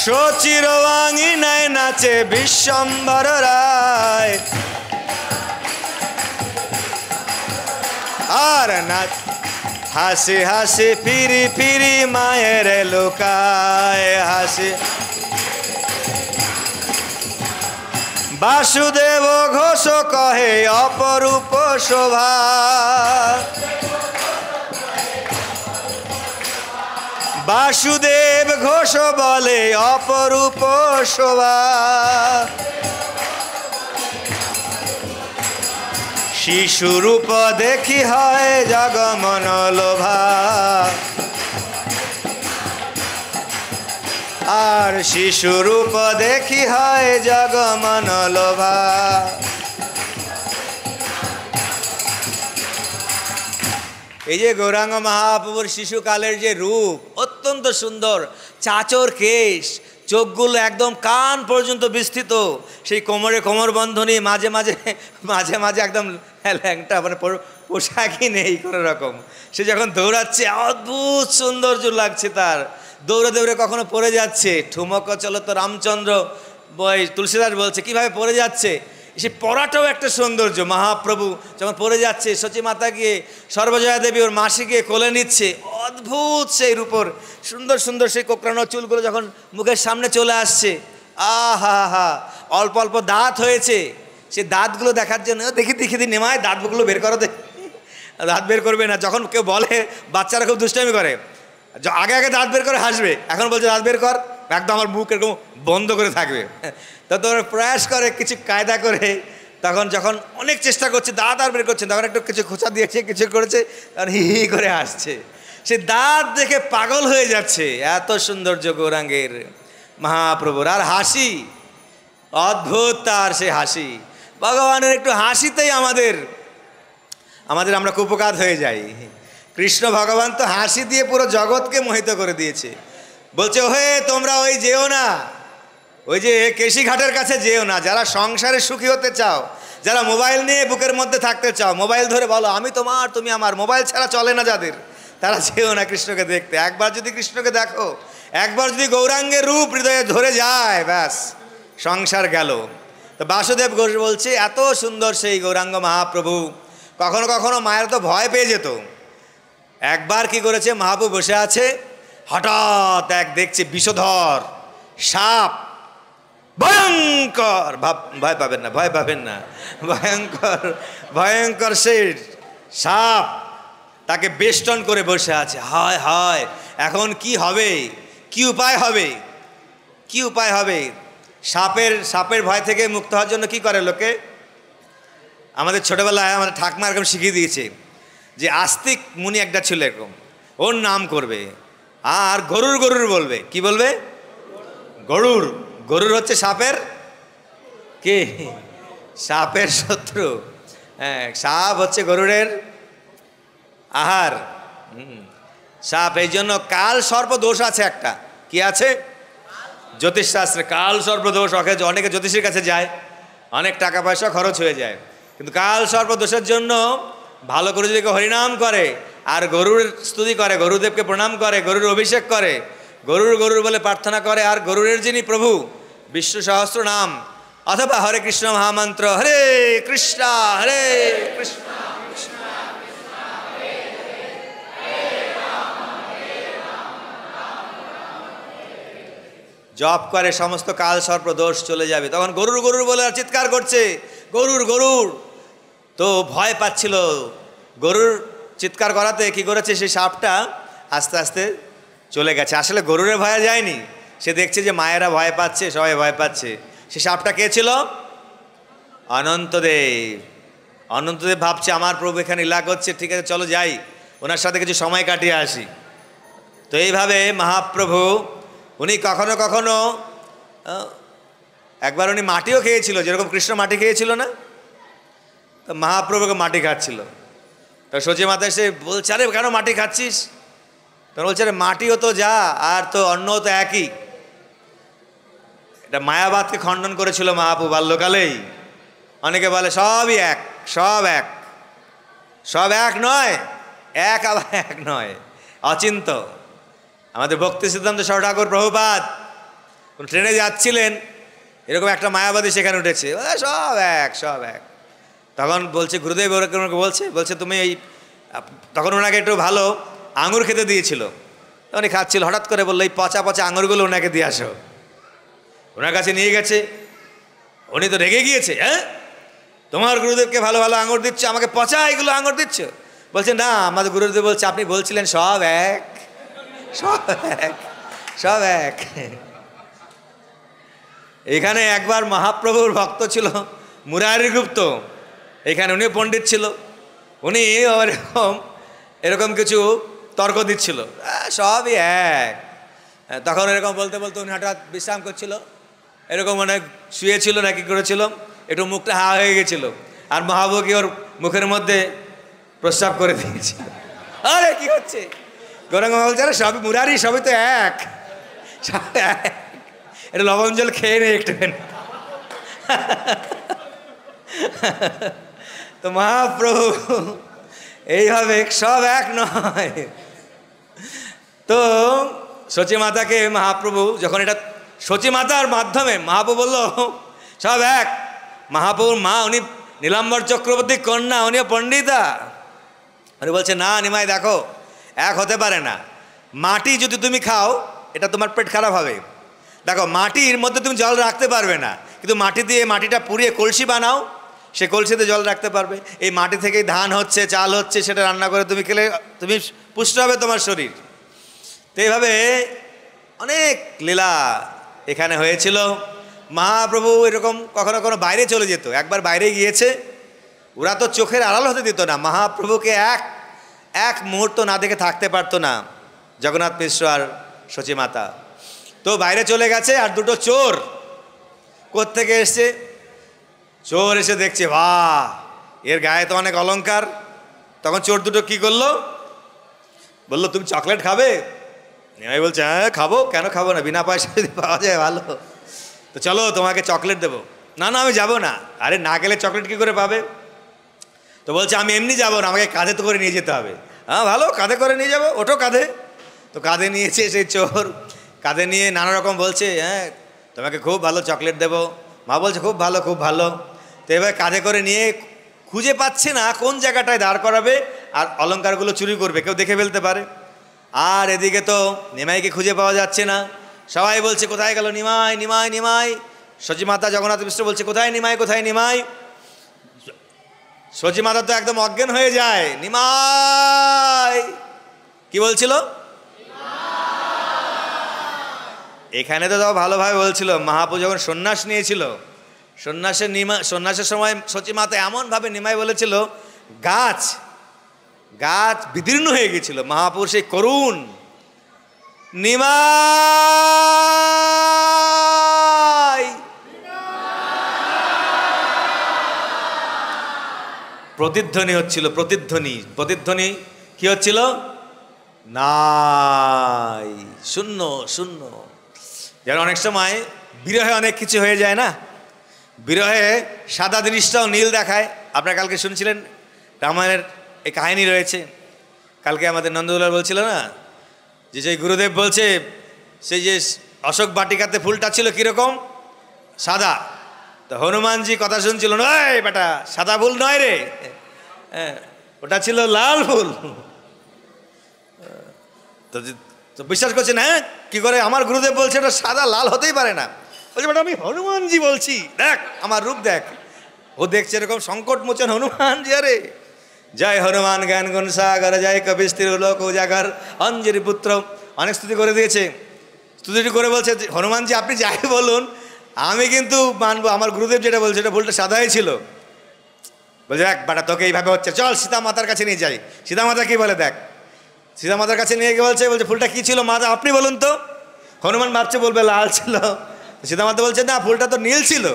সচির আঙিনায় নাচে বিশ্বম্ভর রায়, আর নাচ হাসি হাসি ফিরি ফিরি মায়ের লুকায়, হাসি বাসুদেব ঘোষ কহে অপরূপ শোভা, বাসুদেব ঘোষ বলে অপরূপ শোভা, শিশুরূপ দেখি হয় জগমন লোভা, আর শিশুরূপ দেখি হয় জগমন লোভা। এই যে গৌরাঙ্গ মহাপ্রভুর শিশুকালের যে রূপ অত্যন্ত সুন্দর, চাচর কেশ, চোখগুলো একদম কান পর্যন্ত বিস্তৃত, সেই কোমরে কোমর বন্ধনী, মাঝে মাঝে মাঝে মাঝে একদম ল্যাংটা, মানে পোশাকই নেই কোনো রকম। সে যখন দৌড়াচ্ছে অদ্ভুত সৌন্দর্য লাগছে তার, দৌড়ে দৌড়ে কখনো পড়ে যাচ্ছে, ঠুমক চলো তো রামচন্দ্র তুলসীদাস বলছে কিভাবে পড়ে যাচ্ছে, সে পড়াটাও একটা সৌন্দর্য। মহাপ্রভু যখন পড়ে যাচ্ছে, সচী মাতা গিয়ে সর্বজয়া দেবী ওর মাসি গিয়ে কোলে নিচ্ছে, অদ্ভুত সেই রূপর, সুন্দর সুন্দর সেই কোকড়ানো চুলগুলো যখন মুখের সামনে চলে আসছে, আহা হা, অল্প অল্প দাঁত হয়েছে, সে দাঁতগুলো দেখার জন্য দেখি দেখি নেমায় দাঁতগুলো বের করো, দাঁত বের করবে না। যখন কেউ বলে, বাচ্চারা খুব দুষ্টামি করে, আগে আগে দাঁত বের করে হাসবে, এখন বলছে দাঁত বের কর, একদম আমার মুখ এরকম বন্ধ করে থাকবে। তো তোর প্রয়াস করে কিছু কায়দা করে, তখন যখন অনেক চেষ্টা করছে দাঁত আর বের করছে, তখন একটু কিছু খোঁচা দিয়েছে, কিছু করেছে, তখন হি হি করে আসছে, সে দাঁত দেখে পাগল হয়ে যাচ্ছে। এত সৌন্দর্য গৌরাঙ্গের মহাপ্রভুর, আর হাসি অদ্ভুত তার সে হাসি, ভগবানের একটু হাসিতেই আমাদের আমরা কুপকাত হয়ে যাই। কৃষ্ণ ভগবান তো হাসি দিয়ে পুরো জগৎকে মোহিত করে দিয়েছে। বলছে ওহে তোমরা ওই যেও না, ওই যে কেশিঘাটের কাছে যেও না, যারা সংসারে সুখী হতে চাও, যারা মোবাইল নিয়ে বুকের মধ্যে থাকতে চাও, মোবাইল ধরে বলো আমি তোমার তুমি আমার, মোবাইল ছাড়া চলে না যাদের, তারা যেও না কৃষ্ণকে দেখতে। একবার যদি কৃষ্ণকে দেখো, একবার যদি গৌরাঙ্গের রূপ হৃদয়ে ধরে যায়, ব্যাস সংসার গেল। তো বাসুদেব ঘোষ বলছে এত সুন্দর সেই গৌরাঙ্গ মহাপ্রভু, কখনো কখনো মায়ের তো ভয় পেয়ে যেত। একবার কি করেছে, মহাপ্রভু বসে আছে, হঠাৎ এক দেখছে বিষধর সাপ, ভয়ঙ্কর, ভয় পাবেন না, ভয় পাবেন না, ভয়ঙ্কর ভয়ঙ্কর সেই সাপ তাকে বেষ্টন করে বসে আছে। হায় হায়, এখন কি হবে, কি উপায় হবে, কি উপায় হবে? সাপের ভয় থেকে মুক্ত হওয়ার জন্য কি করে লোকে? আমাদের ছোটবেলায় আমাদের ঠাকমা এরকম শিখিয়ে দিয়েছে যে আস্তিক মুনি একটা ছিল এরকম, ওর নাম করবে আর গরুর গরুর বলবে। কি বলবে? গরুর। গরুর হচ্ছে সাপের কি? সাপের শত্রু। হ্যাঁ, সাপ হচ্ছে গরুরের আহার। সাপ, এই জন্য কাল সর্প দোষ আছে একটা। কি আছে? জ্যোতিষশাস্ত্রে কাল সর্প দোষ। অনেকে জ্যোতিষীর কাছে যায়, অনেক টাকা পয়সা খরচ হয়ে যায়, কিন্তু কাল সর্প দোষের জন্য ভালো করে যদি হরিনাম করে আর গরুর স্তুতি করে, গরুদেবকে প্রণাম করে, গরুর অভিষেক করে, গরুর গরুর বলে প্রার্থনা করে। আর গরুরের যিনি প্রভু, বিষ্ণু সহস্র নাম অথবা হরে কৃষ্ণ মহামন্ত্র, হরে কৃষ্ণ হরে কৃষ্ণ জপ করে, সমস্ত কাল সর্প দোষ চলে যাবে। তখন গরুর গরুর বলে আর চিৎকার করছে, গরুর গরুর। তো ভয় পাচ্ছিল, গরুর চিৎকার করাতে কি করেছে, সেই সাপটা আস্তে আস্তে চলে গেছে। আসলে গরুরের ভয়ে যায়নি, সে দেখছে যে মায়েরা ভয় পাচ্ছে, সবাই ভয় পাচ্ছে। সে সাপটা কে ছিল? অনন্তদেব। অনন্তদেব ভাবছে আমার প্রভু এখানে লীলা করছে, ঠিক আছে চলো যাই, ওনার সাথে কিছু সময় কাটিয়ে আসি। তো এইভাবে মহাপ্রভু উনি কখনো কখনো একবার উনি মাটিও খেয়েছিল, যেরকম কৃষ্ণ মাটি খেয়েছিল না, তো মহাপ্রভুকে মাটি খাচ্ছিল। তো সচি মাতা এসে বলছে, আরে কেন মাটি খাচ্ছিস? তখন বলছে, আরে মাটিও তো যা, আর তো অন্নও তো একই। এটা মায়াবাদকে খণ্ডন করেছিল মহাপ্রভু বাল্যকালেই। অনেকে বলে সবই এক, সব এক, সব এক নয়, এক আবার এক নয়, অচিন্ত। আমাদের ভক্তি সিদ্ধান্ত সরকার ঠাকুর প্রভুপাদ ট্রেনে যাচ্ছিলেন, এরকম একটা মায়াবাদী সেখানে উঠেছে, সব এক, সব এক। তখন বলছে গুরুদেব ওরকম বলছে তুমি এই, তখন ওনাকে একটু ভালো আঙুর খেতে দিয়েছিল, উনি খাচ্ছিল, হঠাৎ করে বললো এই পচা পচা আঙুরগুলো ওনাকে দিয়ে আসো। ওনার কাছে নিয়ে গেছে, উনি তো রেগে গিয়েছে, হ্যাঁ তোমার গুরুদেবকে ভালো ভালো আঙুর দিচ্ছ, আমাকে পচা এগুলো আঙুর দিচ্ছ? বলছে না, আমাদের গুরুদেব বলছে আপনি বলছিলেন সব এক, সব এক, সব এক। এখানে একবার মহাপ্রভুর ভক্ত ছিল মুরারি গুপ্ত, এখানে উনিও পণ্ডিত ছিল, উনি এরকম কিছু তর্ক দিচ্ছিল, সবই এক। তখন এরকম বলতে বলতে উনি হঠাৎ বিশ্রাম করছিল, এরকম অনেক শুয়েছিল নাকি করেছিল, একটু মুখটা হা হয়ে গেছিল, আর মহাপ্রভু কি ওর মুখের মধ্যে প্রস্রাব করে দিয়েছিল। আরে কি হচ্ছে? গৌরাঙ্গ বলছে, আরে সবই মুরারি, সবই তো এক, সব এক, এটা লবণ জল খেয়ে নেই একটুখানি। তো মহাপ্রভু এইভাবে সব এক নয়। তো সচি মাতাকে মহাপ্রভু যখন এটা সচি মাতার মাধ্যমে মহাপ্রভু বলল সব এক, মহাপ্রভুর মা উনি নীলাম্বর চক্রবর্তী কন্যা, উনিও পণ্ডিতা। উনি বলছে না নিমাই দেখো, এক হতে পারে না। মাটি যদি তুমি খাও এটা তোমার পেট খারাপ হবে। দেখো মাটির মধ্যে তুমি জল রাখতে পারবে না, কিন্তু মাটি দিয়ে মাটিটা পুড়িয়ে কলসি বানাও, সে কলসিতে জল রাখতে পারবে। এই মাটি থেকেই ধান হচ্ছে, চাল হচ্ছে, সেটা রান্না করে তুমি খেলে তুমি পুষ্ট হবে তোমার শরীর। তো এইভাবে অনেক লীলা এখানে হয়েছিল। মহাপ্রভু এরকম কখনো কখনো বাইরে চলে যেত, একবার বাইরে গিয়েছে, ওরা তো চোখের আড়াল হতে দিত না, মহাপ্রভুকে এক মুহূর্ত না দেখে থাকতে পারতো না জগন্নাথ মিশ্র আর সচি মাতা। তো বাইরে চলে গেছে, আর দুটো চোর কোত্থেকে এসছে, চোর এসে দেখছে বাহ এর গায়ে তো অনেক অলংকার। তখন চোর দুটো কি করলো, বললো তুমি চকলেট খাবে? নিমাই বলছে হ্যাঁ খাবো, কেন খাবো না, বিনা পয়সা যদি পাওয়া যায় ভালো, তো চলো তোমাকে চকলেট দেবো। না না আমি যাবো না। আরে না গেলে চকলেট কী করে পাবে? তো বলছে আমি এমনি যাবো না, আমাকে কাঁধে তো করে নিয়ে যেতে হবে। হ্যাঁ ভালো, কাঁধে করে নিয়ে যাবো, ওঠো কাঁধে। তো কাঁধে নিয়েছে সেই চোর, কাঁধে নিয়ে নানা রকম বলছে হ্যাঁ তোমাকে খুব ভালো চকলেট দেবো। মা বলছে খুব ভালো খুব ভালো। তো এবার কাঁধে করে নিয়ে খুঁজে পাচ্ছে না কোন জায়গাটায় দাঁড় করাবে আর অলংকারগুলো চুরি করবে, কেউ দেখে ফেলতে পারে। আর এদিকে তো নিমাইকে খুঁজে পাওয়া যাচ্ছে না, সবাই বলছে কোথায় গেল নিমাই নিমাই নিমাই। সচি মাতা জগন্নাথ মিশ্র বলছে কোথায় নিমাই কোথায় নিমাই। সচি মাতা তো একদম অজ্ঞান হয়ে যায়, নিমাই কি বলছিল, এখানে তো তাও ভালোভাবে বলছিল। মহাপ্রভু যখন সন্ন্যাস নিয়েছিল, সন্ন্যাসের সময় সচি মাতা এমনভাবে নিমাই বলেছিল গাছ গাছ বিদীর্ণ হয়ে গেছিল। মহাপুরুষ সেই করুণ নিমাই প্রতিধ্বনি হচ্ছিল, প্রতিধ্বনি কি হচ্ছিল, নাই, শূন্য শূন্য। যেন অনেক সময় বিরহে অনেক কিছু হয়ে যায় না, বিরহে সাদা জিনিসটাও নীল দেখায়। আপনারা কালকে শুনছিলেন রামায়ণের এই কাহিনী রয়েছে, কালকে আমাদের নন্দদুলাল বলছিল না যে সেই গুরুদেব বলছে সেই যে অশোক বাটিকাতে ফুলটা ছিল কীরকম, সাদা। তো হনুমানজি কথা শুনছিল, নয় বেটা সাদা ফুল নয় রে, হ্যাঁ ওটা ছিল লাল ফুল। তো বিশ্বাস করছেন? হ্যাঁ কি করে? আমার গুরুদেব বলছে এটা সাদা লাল হতেই পারে না। বলছে বেটা আমি হনুমানজি বলছি, দেখ আমার রূপ দেখ। ও দেখছে এরকম সংকট মোচন হনুমানজি। আরে জয় হনুমান জ্ঞান গুণ সাগর, জয় কপিস্তির লোক উজাগর, অঞ্জলি পুত্র, অনেক স্তুতি করে দিয়েছে। স্তুতিটি করে বলছে হনুমানজি আপনি যাই বলুন আমি কিন্তু মানবো, আমার গুরুদেব যেটা বলছে এটা ভুলটা সাদাই ছিল। বলছে দেখ বেটা তোকে এইভাবে হচ্ছে, চল সীতা মাতার কাছে নিয়ে যাই। সীতা মাতা কি বলে দেখ, সীতা মাতার কাছে নিয়ে গিয়ে বলছে ফুলটা কি ছিল মাতা আপনি বলুন তো। হনুমান ভাবছে বলবে লাল ছিল, সীতা মাতা বলছে না ফুলটা তো নীল ছিল।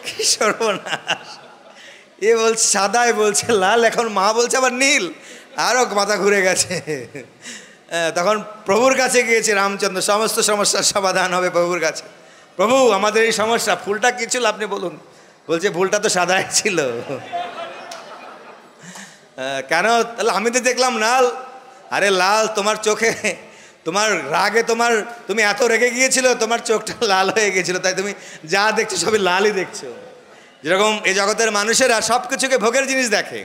কি সর্বনাশ! এ বলছে সাদাই, বলছে লাল, এখন মা বলছে আবার নীল, আরও মাথা ঘুরে গেছে। তখন প্রভুর কাছে গিয়েছে রামচন্দ্র, সমস্ত সমস্যার সমাধান হবে প্রভুর কাছে। প্রভু আমাদের এই সমস্যা, ফুলটা কী ছিল আপনি বলুন। বলছে ফুলটা তো সাদাই ছিল। কেন? তাহলে আমি তো দেখলাম লাল। আরে লাল তোমার চোখে, তোমার রাগে তুমি এত রেগে গিয়েছিল তোমার চোখটা লাল হয়ে গিয়েছিল, তাই তুমি যা দেখছো সবই লালই দেখছো। যেরকম এই জগতের মানুষেরা সব কিছুকে ভোগের জিনিস দেখে,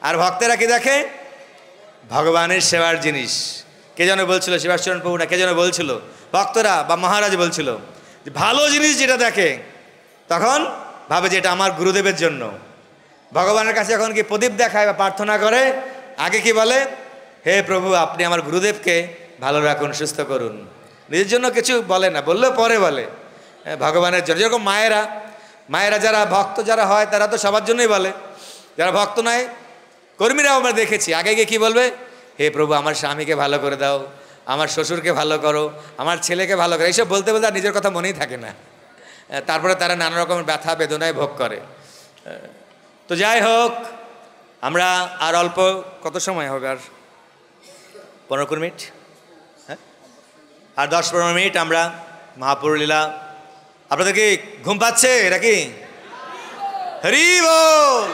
আর ভক্তেরা কি দেখে? ভগবানের সেবার জিনিস। কে যেন বলছিল, শিবাচরণ প্রভু না কে যেন বলছিল, ভক্তরা বা মহারাজ বলছিল যে ভালো জিনিস যেটা দেখে তখন ভাবে যে এটা আমার গুরুদেবের জন্য। ভগবানের কাছে যখন কি প্রদীপ দেখায় বা প্রার্থনা করে, আগে কি বলে? হে প্রভু আপনি আমার গুরুদেবকে ভালো রাখুন, সুস্থ করুন। নিজের জন্য কিছু বলে না, বললেও পরে বলে ভগবানের জন্য। যেরকম মায়েরা যারা ভক্ত যারা হয় তারা তো সবার জন্যই বলে, যারা ভক্ত নয় কর্মীরাও আমরা দেখেছি আগে গিয়ে কী বলবে? হে প্রভু আমার স্বামীকে ভালো করে দাও, আমার শ্বশুরকে ভালো করো, আমার ছেলেকে ভালো করো, এইসব বলতে বলতে আর নিজের কথা মনেই থাকে না। তারপরে তারা নানা রকমের ব্যথা বেদনায় ভোগ করে। তো যাই হোক, আমরা আর অল্প, কত সময় হবে? আর 15-20 মিনিট, হ্যাঁ আর 10-15 মিনিট আমরা মহাপুর লীলা। আপনাদের কি ঘুম পাচ্ছে? এটা কি হরি বল?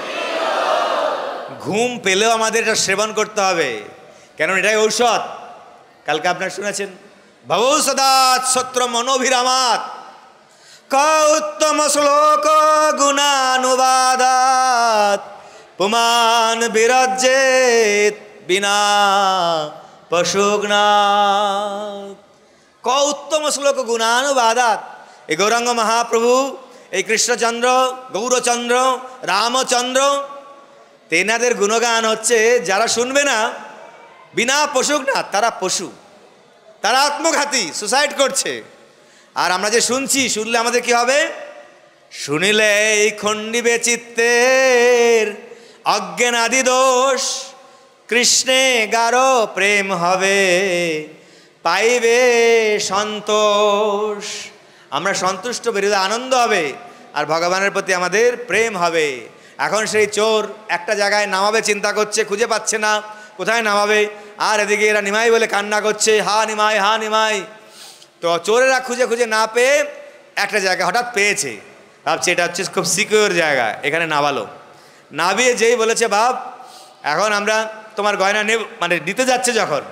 ঘুম পেলেও আমাদের এটা সেবন করতে হবে, কেন এটাই ঔষধ। কালকে আপনারা শুনেছেন ভবৌ সদা সত্র মনোভিরামাত ক উত্তম শ্লোক গুণানুবাদাত পুমান বিরাজ্যেত বিনা পশুঘ্নাৎ। ক উত্তম শ্লোক গুণানুবাদাত। এই গৌরাঙ্গ মহাপ্রভু, এই কৃষ্ণচন্দ্র, গৌরচন্দ্র, রামচন্দ্র, তেনাদের গুণগান হচ্ছে যারা শুনবে না বিনা পশুঘ্নাৎ, তারা পশু, তারা আত্মঘাতী, সুসাইড করছে। আর আমরা যে শুনছি, শুনলে আমাদের কি হবে? শুনিলে এই খণ্ডিবে চিত্তের অজ্ঞান আদি দোষ, কৃষ্ণে গাঢ় প্রেম হবে পাইবে সন্তোষ। আমরা সন্তুষ্ট বেরিয়ে আনন্দ হবে, আর ভগবানের প্রতি আমাদের প্রেম হবে। এখন সেই চোর একটা জায়গায় নামাবে চিন্তা করছে, খুঁজে পাচ্ছে না কোথায় নামাবে, আর এদিকে এরা নিমাই বলে কান্না করছে, হা নিমাই হা নিমাই। তো চোরেরা খুঁজে খুঁজে না পেয়ে একটা জায়গা হঠাৎ পেয়েছে, ভাবছে এটা হচ্ছে খুব সিকিউর জায়গা, এখানে নামালো। নামিয়ে যেই বলেছে বাপ এখন আমরা তোমার গয়না নেব, মানে নিতে যাচ্ছে যখন,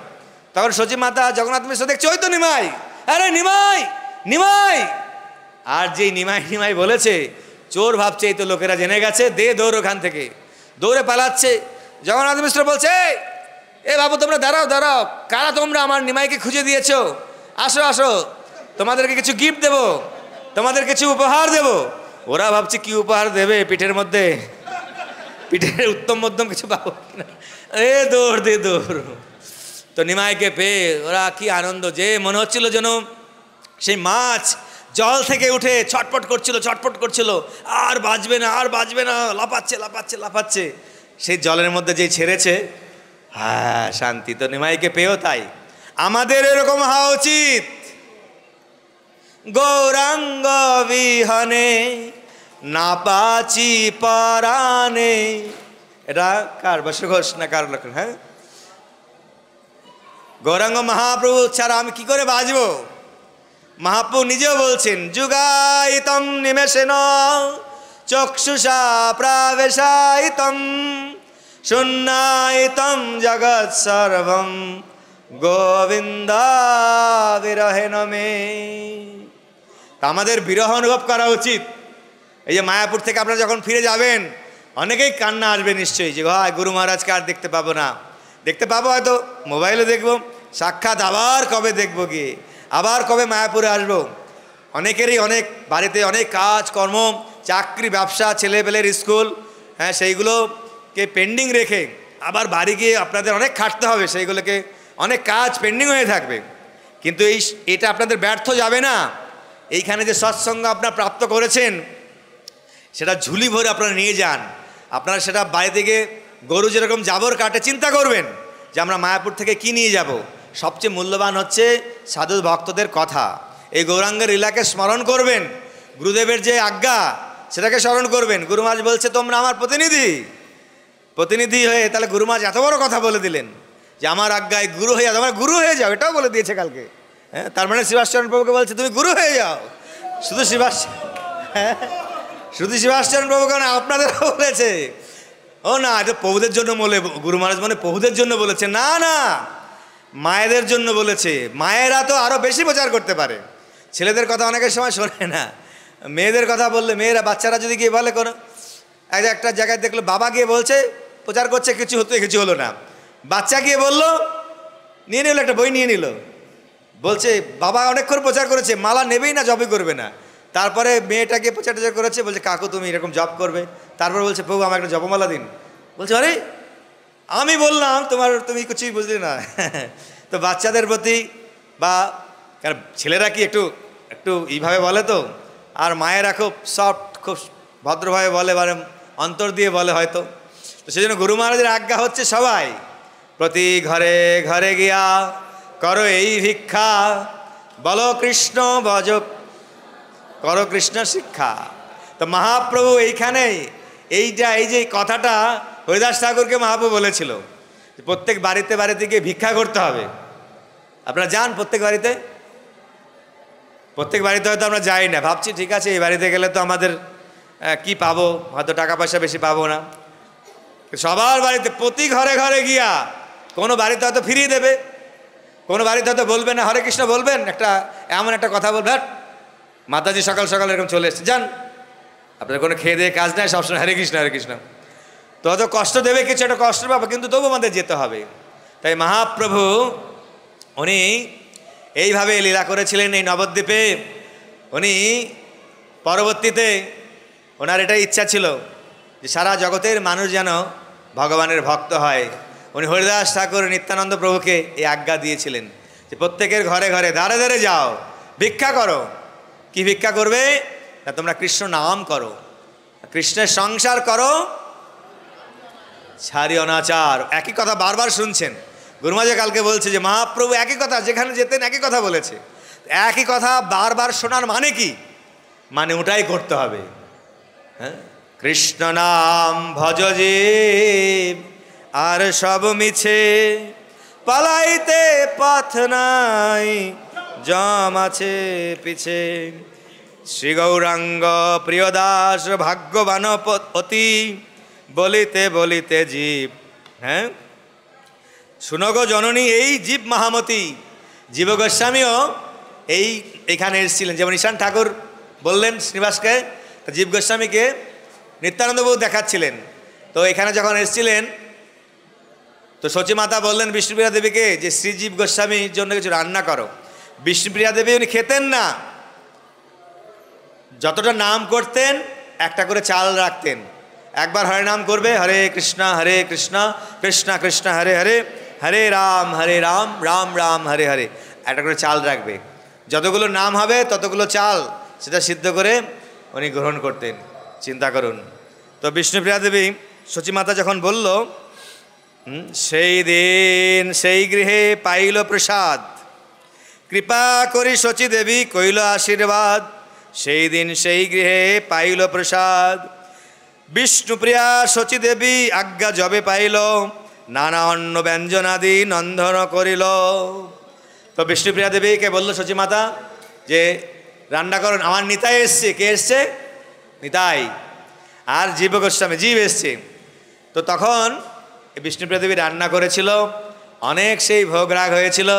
তখন সচিব মাতা জগন্নাথ মিশ্র দেখছে ওই তো নিমাই, আরে নিমাই নিমাই। আর যেই নিমাই নিমাই বলেছে, চোর ভাবছে এই তো লোকেরা জেনে গেছে, দে দৌড় ওখান থেকে, দৌড়ে পালাচ্ছে। জগন্নাথ মিশ্র বলছে এ বাবু তোমরা দাঁড়াও দাঁড়াও, কারা তোমরা আমার নিমাইকে খুঁজে দিয়েছো? আসো আসো, তোমাদেরকে কিছু গিফট দেবো, তোমাদের কিছু উপহার দেব। ওরা ভাবছে কি উপহার দেবে, পিঠের মধ্যে পিঠের উত্তম মধ্যম কিছু পাবো কিনা, এ দৌড় দে দৌড়। তো নিমাইকে পেয়ে ওরা কি আনন্দ, যে মনে হচ্ছিল যেন সেই মাছ জল থেকে উঠে ছটপট করছিল, আর বাঁচবে না আর বাঁচবে না, লাফাচ্ছে লাফাচ্ছে লাফাচ্ছে। সেই জলের মধ্যে যেই ছেড়েছে, হ্যাঁ শান্তি। তো নিমাইকে পেয়েও তাই আমাদের এরকম হওয়া উচিত। গৌরাঙ্গ বিহনে না পাচি পরাণে, এটা কার বসে ঘোষ না কার লক্ষণ? হ্যাঁ, গৌরাঙ্গ মহাপ্রভু ছাড়া আমি কি করে বাঁচবো? মহাপ্রভু নিজেও বলছেন যুগায়িতম নিমেষেন চক্ষুষা প্রাবেশায়িতম শূন্যায়িতম জগৎ সর্বম গোবিন্দ বিরহে নমে। আমাদের বিরহ অনুভব করা উচিত। এই যে মায়াপুর থেকে আপনারা যখন ফিরে যাবেন, অনেকেই কান্না আসবে নিশ্চয়ই, যে ভাই গুরু মহারাজকে আর দেখতে পাবো না। দেখতে পাবো হয়তো, মোবাইলে দেখবো, সাক্ষাৎ আবার কবে দেখবো গিয়ে, আবার কবে মায়াপুরে আসবো। অনেকেরই অনেক বাড়িতে অনেক কাজ কর্ম, চাকরি, ব্যবসা, ছেলেপেলের স্কুল, হ্যাঁ, সেইগুলোকে পেন্ডিং রেখে আবার বাড়ি গিয়ে আপনাদের অনেক খাটতে হবে, সেইগুলোকে অনেক কাজ পেন্ডিং হয়ে থাকবে। কিন্তু এটা আপনাদের ব্যর্থ যাবে না। এইখানে যে সৎসঙ্গ আপনারা প্রাপ্ত করেছেন, সেটা ঝুলি ভরে আপনারা নিয়ে যান। আপনারা সেটা বাড়ি থেকে গরু যেরকম জাবর কাটে চিন্তা করবেন যে আমরা মায়াপুর থেকে কি নিয়ে যাব। সবচেয়ে মূল্যবান হচ্ছে সাধু ভক্তদের কথা। এই গৌরাঙ্গের লীলাকে স্মরণ করবেন, গুরুদেবের যে আজ্ঞা সেটাকে স্মরণ করবেন। গুরু মহারাজ বলছে তোমরা আমার প্রতিনিধি হয়ে, তাহলে গুরু মহারাজ এত বড় কথা বলে দিলেন যে আমার আজ্ঞায় গুরু হয়ে যাও, তোমরা গুরু হয়ে যাও, এটাও বলে দিয়েছে কালকে। হ্যাঁ, তার মানে শিবাশচরণ প্রভুকে বলছে তুমি গুরু হয়ে যাও। শুধু শিবাশচরণ প্রভুকে না, আপনাদেরও বলেছে। ও না, এটা প্রভুদের জন্য বলে, গুরু মহারাজ মানে প্রভুদের জন্য বলেছে না, না, মায়েদের জন্য বলেছে। মায়েরা তো আরও বেশি প্রচার করতে পারে। ছেলেদের কথা অনেকের সময় শোনে না, মেয়েদের কথা বললে, মেয়েরা, বাচ্চারা যদি গিয়ে বলে কোনো একটা জায়গায় দেখলো বাবা গিয়ে বলছে, প্রচার করছে, কিছু হলো না। বাচ্চা গিয়ে বললো, নিয়ে নিল, একটা বই নিয়ে নিল, বলছে বাবা অনেকক্ষণ প্রচার করেছে, মালা নেবেই না, জবই করবে না। তারপরে মেয়েটাকে প্রচার করেছে, বলছে কাকু তুমি এরকম জব করবে। তারপর বলছে প্রভু আমার একটা জপমালা দিন। বলছে আরে আমি বললাম তুমি কিছুই বুঝলি না। তো বাচ্চাদের প্রতি বা কারণ ছেলেরা কি একটু এইভাবে বলে তো, আর মায়েরা খুব সফট, খুব ভদ্রভাবে বলে, মানে অন্তর দিয়ে বলে হয়তো। তো সেই জন্য গুরু মহারাজের আজ্ঞা হচ্ছে সবাই প্রতি ঘরে ঘরে গিয়া করো এই ভিক্ষা, বলো কৃষ্ণ ভজ করো কৃষ্ণ শিক্ষা। তো মহাপ্রভু এইখানেই এই যে কথাটা হরিদাস ঠাকুরকে মহাপ্রভু বলেছিল যে প্রত্যেক বাড়িতে গিয়ে ভিক্ষা করতে হবে। আপনারা যান প্রত্যেক বাড়িতে হয়তো আমরা যাই না, ভাবছি ঠিক আছে এই বাড়িতে গেলে তো আমাদের কি পাবো, হয়তো টাকা পয়সা বেশি পাবো না। সবার বাড়িতে প্রতি ঘরে ঘরে গিয়া, কোনো বাড়িতে হয়তো ফিরিয়ে দেবে, কোনো বাড়িতে হয়তো বলবে না হরে কৃষ্ণ বলবেন, এমন একটা কথা বলবেন, মাতাজি সকাল সকাল এরকম চলে এসছে, যান আপনার কোনো খেয়ে দিয়ে কাজ নেই, সবসময় হরে কৃষ্ণ। তো হয়তো কষ্ট দেবে, কিছু একটা কষ্ট পাবো, কিন্তু তবু আমাদের যেতে হবে। তাই মহাপ্রভু উনি এইভাবে লীলা করেছিলেন এই নবদ্বীপে। উনি পরবর্তীতে ওনার এটাই ইচ্ছা ছিল যে সারা জগতের মানুষ যেন ভগবানের ভক্ত হয়। উনি হরিদাস ঠাকুর, নিত্যানন্দ প্রভুকে এই আজ্ঞা দিয়েছিলেন যে প্রত্যেকের ঘরে ঘরে ধারে ধারে যাও, ভিক্ষা করো। কি ভিক্ষা করবে না, তোমরা কৃষ্ণ নাম করো, কৃষ্ণের সংসার করো, ছাড়ি অনাচার। একই কথা বারবার শুনছেন। গুরুমাজে কালকে বলছে যে মহাপ্রভু একই কথা, যেখানে যেতেন একই কথা বলেছে। একই কথা বারবার শোনার মানে কি, মানে ওটাই করতে হবে। হ্যাঁ, কৃষ্ণ নাম ভজ জীব, আর সব মিছে, পালাইতে পথ নাই, জম আছে পিছে। শ্রী গৌরাঙ্গ প্রিয়দাস ভাগ্যবান অতি, বলিতে বলিতে জীব। হ্যাঁ, শুনো গো জননী, এই জীব মহামতি। জীব গোস্বামীও এইখানে এসেছিলেন, যেমন ঈশান ঠাকুর বললেন শ্রীনিবাসকে, জীব গোস্বামীকে নিত্যানন্দবাবু দেখাচ্ছিলেন। তো এখানে যখন এসেছিলেন, তো সচিমাতা বললেন বিষ্ণুপ্রিয়া দেবীকে যে শ্রীজীব গোস্বামীর জন্য কিছু রান্না করো। বিষ্ণুপ্রিয়া দেবী উনি খেতেন না, যতটা নাম করতেন একটা করে চাল রাখতেন। একবার হরে নাম করবে, হরে কৃষ্ণ কৃষ্ণ কৃষ্ণ হরে হরে, হরে রাম রাম রাম হরে হরে, একটা করে চাল রাখবে। যতগুলো নাম হবে ততগুলো চাল সেটা সিদ্ধ করে উনি গ্রহণ করতেন। চিন্তা করুন। তো বিষ্ণুপ্রিয়া দেবী সচিমাতা যখন বলল, সেই দিন সেই গৃহে পাইল প্রসাদ, কৃপা করি শচী দেবী কইল আশীর্বাদ। সেই দিন সেই গৃহে পাইল প্রসাদ, বিষ্ণুপ্রিয়া শচী দেবী আজ্ঞা যবে পাইল, নানা অন্ন ব্যঞ্জনাদি নন্দন করিল। তো বিষ্ণুপ্রিয়া দেবীকে বলল সচিমাতা যে রান্না করুন, আমার নিতাই এসছে। কে এসছে? নিতাই। আর জীব গোস্বামী, জীব এসছে। তো তখন বিষ্ণুপ্রিয়া দেবী রান্না করেছিল, অনেক সেই ভোগ রাগ হয়েছিল।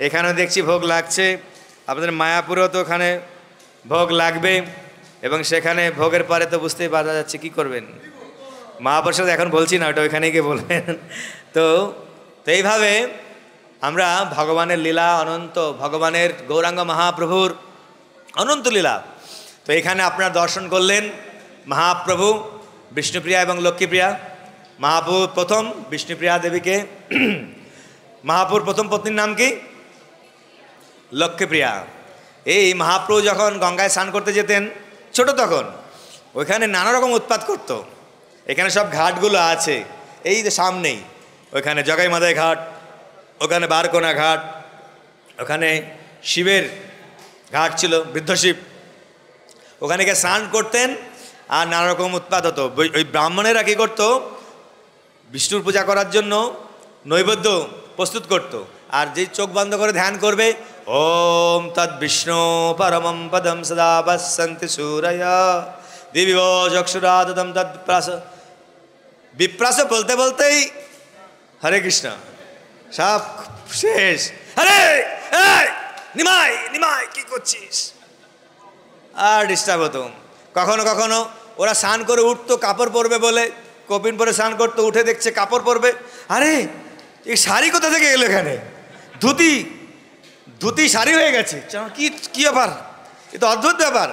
এখানেও দেখছি ভোগ লাগছে, আপনাদের মায়াপুরেও তো ওখানে ভোগ লাগবে, এবং সেখানে ভোগের পরে তো বুঝতেই পারা যাচ্ছে কী করবেন। মহাপ্রসাদ এখন বলছি না, ওটা ওইখানে গিয়ে বলবেন। তো এইভাবে আমরা ভগবানের লীলা অনন্ত, ভগবানের গৌরাঙ্গ মহাপ্রভুর অনন্ত লীলা। তো এখানে আপনারা দর্শন করলেন মহাপ্রভু বিষ্ণুপ্রিয়া এবং লক্ষ্মীপ্রিয়া। মহাপ্রভু প্রথম বিষ্ণুপ্রিয়া দেবীকে, মহাপ্রভুর প্রথম পত্নীর নাম কি? লক্ষ্মীপ্রিয়া। এই মহাপ্রভু যখন গঙ্গায় স্নান করতে যেতেন ছোট, তখন ওইখানে নানা রকম উৎপাত করত। এখানে সব ঘাটগুলো আছে, এই যে সামনেই, ওইখানে জগাই মাদাই ঘাট, ওখানে বারকোনা ঘাট, ওখানে শিবের ঘাট ছিল, বৃদ্ধ শিব। ওখানে গিয়ে স্নান করতেন আর নানা রকম উৎপাত হতো। ওই ব্রাহ্মণেরা কী করতো, বিষ্ণুর পূজা করার জন্য নৈবেদ্য প্রস্তুত করত। আর যেই চোখ বন্ধ করে ধ্যান করবে, ওম তৎ বিষ্ণু পরমম পদম সদা পশ্যন্তি সূরয়া দিবিব চক্ষুরাদতম তৎ বিপ্রাস বলতে বলতেই হরে কৃষ্ণ, সব শেষ। আরে নিমাই নিমাই কি করছিস, আর ডিস্টার্ব হতো। কখনো কখনো ওরা স্নান করে উঠতো কাপড় পরবে বলে, কপিন পরে স্নান করতো, উঠে দেখছে কাপড় পরবে, আরে এই শাড়ি কোথা থেকে এলো এখানে, ধুতি ধুতি শাড়ি হয়ে গেছে, কি কী ব্যাপার, এ তো অদ্ভুত ব্যাপার।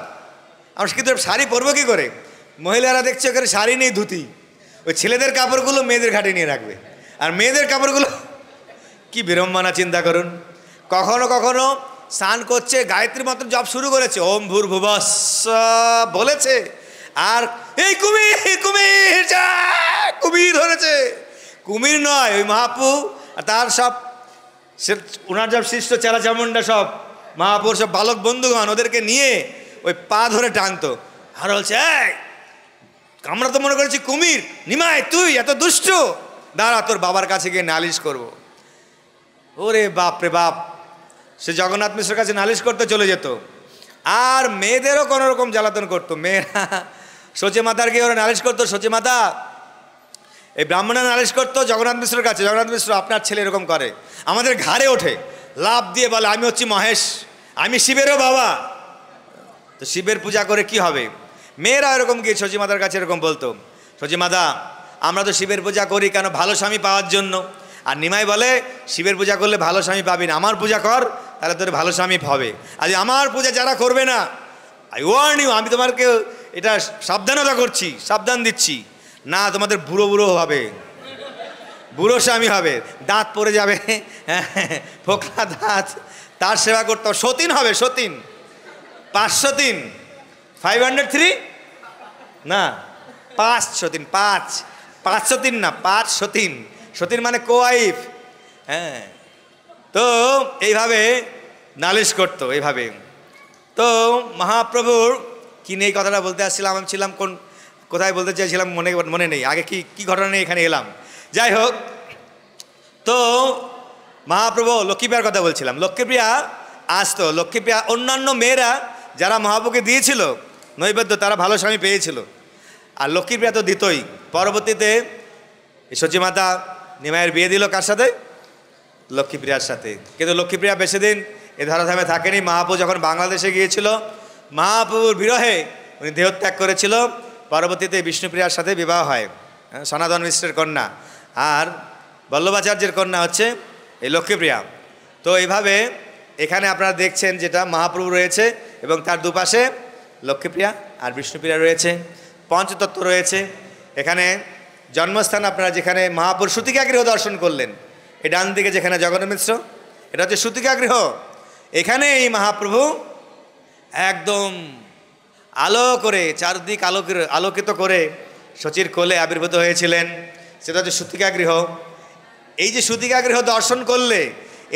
আমরা কিন্তু শাড়ি পরবো কী করে? মহিলারা দেখছে ওখানে শাড়ি নেই, ধুতি। ওই ছেলেদের কাপড়গুলো মেয়েদের ঘাটে নিয়ে রাখবে, আর মেয়েদের কাপড়গুলো, কি বিড়ম্বনা চিন্তা করুন। কখনো কখনো স্নান করছে, গায়ত্রী মন্ত্র জপ শুরু করেছে, ওম ভূর্ভুবস্সুঃ বলেছে, আর এই কুমির কুমির কুমির ধরেছে। কুমির নয়, ওই মহাপ্রভু আর তার সব ওনার সব শিষ্য চেলা চামুন্ডা সব মহাপ্রভুর সব বালক বন্ধুগণ, ওদেরকে নিয়ে ওই পা ধরে টানতো, আর বলছে, এই আমরা তো মনে করেছি কুমির, নিমাই তুই এত দুষ্ট, দাঁড়া তোর বাবার কাছে গিয়ে নালিশ করব। ওরে বাপ রে বাপ, সে জগন্নাথ মিশ্রের কাছে নালিশ করতে চলে যেত। আর মেয়েদেরও কোনো রকম জ্বালাতন করতো, মেয়েরা সচে মাতার গিয়ে ওরা নালিশ করতো, সচে মাতা এই ব্রাহ্মণের নালিশ করতো জগন্নাথ মিশ্রের কাছে, জগন্নাথ মিশ্র আপনার ছেলে এরকম করে, আমাদের ঘাড়ে ওঠে, লাভ দিয়ে বলে আমি হচ্ছি মহেশ, আমি শিবেরও বাবা। তো শিবের পূজা করে কি হবে? মেয়েরা এরকম গিয়ে সচি মাতার কাছে এরকম বলতো, সচি মাতা আমরা তো শিবের পূজা করি কেন, ভালো স্বামী পাওয়ার জন্য। আর নিমাই বলে শিবের পূজা করলে ভালো স্বামী পাবি না, আমার পূজা কর তাহলে তোর ভালো স্বামী হবে। আজ আমার পূজা যারা করবে না, আই ওয়ার্ন ইউ, আমি তোমাকে এটা সাবধানতা করছি, সাবধান দিচ্ছি, না তোমাদের বুড়ো বুড়ো হবে, বুড়ো স্বামী হবে, দাঁত পড়ে যাবে, ফোকলা দাঁত, তার সেবা করতে হবে, সতীন হবে, সতীন 503 503 না 5 সতীন, 503 না 5 সতীন, সতীন মানে কোয়াইফ। হ্যাঁ, তো এইভাবে নালিশ করতো এইভাবে। তো মহাপ্রভুর কি নিয়ে এই কথাটা বলতে আসছিলাম, আমি ছিলাম কোথায় বলতে চাইছিলাম মনে নেই, আগে কি ঘটনা নিয়ে এখানে এলাম। যাই হোক, তো মহাপ্রভু লক্ষ্মীপ্রিয়ার কথা বলছিলাম। লক্ষ্মীপ্রিয়া আসতো, লক্ষ্মীপ্রিয়া অন্যান্য মেয়েরা যারা মহাপ্রভুকে দিয়েছিল নৈবেদ্য, তারা ভালো স্বামী পেয়েছিল, আর লক্ষ্মীপ্রিয়া তো দিতই। পরবর্তীতে সচিমাতা নিমাইয়ের বিয়ে দিল কার সাথে? লক্ষ্মীপ্রিয়ার সাথে। কিন্তু লক্ষ্মীপ্রিয়া বেশি দিন এ ধরাধামে থাকেনি। মহাপ্রভু যখন বাংলাদেশে গিয়েছিল, মহাপ্রভুর বিরহে উনি দেহত্যাগ করেছিল। পরবর্তীতে বিষ্ণুপ্রিয়ার সাথে বিবাহ হয়, সনাতন মিশ্রের কন্যা, আর বল্লভাচার্যের কন্যা হচ্ছে এই লক্ষ্মীপ্রিয়া। তো এইভাবে এখানে আপনারা দেখছেন যেটা মহাপ্রভু রয়েছে এবং তার দুপাশে লক্ষ্মীপ্রিয়া আর বিষ্ণুপ্রিয়া রয়েছে, পঞ্চতত্ত্ব রয়েছে। এখানে জন্মস্থান আপনারা যেখানে মহাপ্রভু সুতিকা গৃহ দর্শন করলেন, এই ডান দিকে যেখানে জগন্নাথ মিশ্র, এটা হচ্ছে সুতিকা গৃহ। এখানে এই মহাপ্রভু একদম আলো করে, চারদিক আলোকিত করে শচীর কোলে আবির্ভূত হয়েছিলেন, সেটা হচ্ছে সুতিকা গৃহ। এই যে সুতিকা গৃহ দর্শন করলে,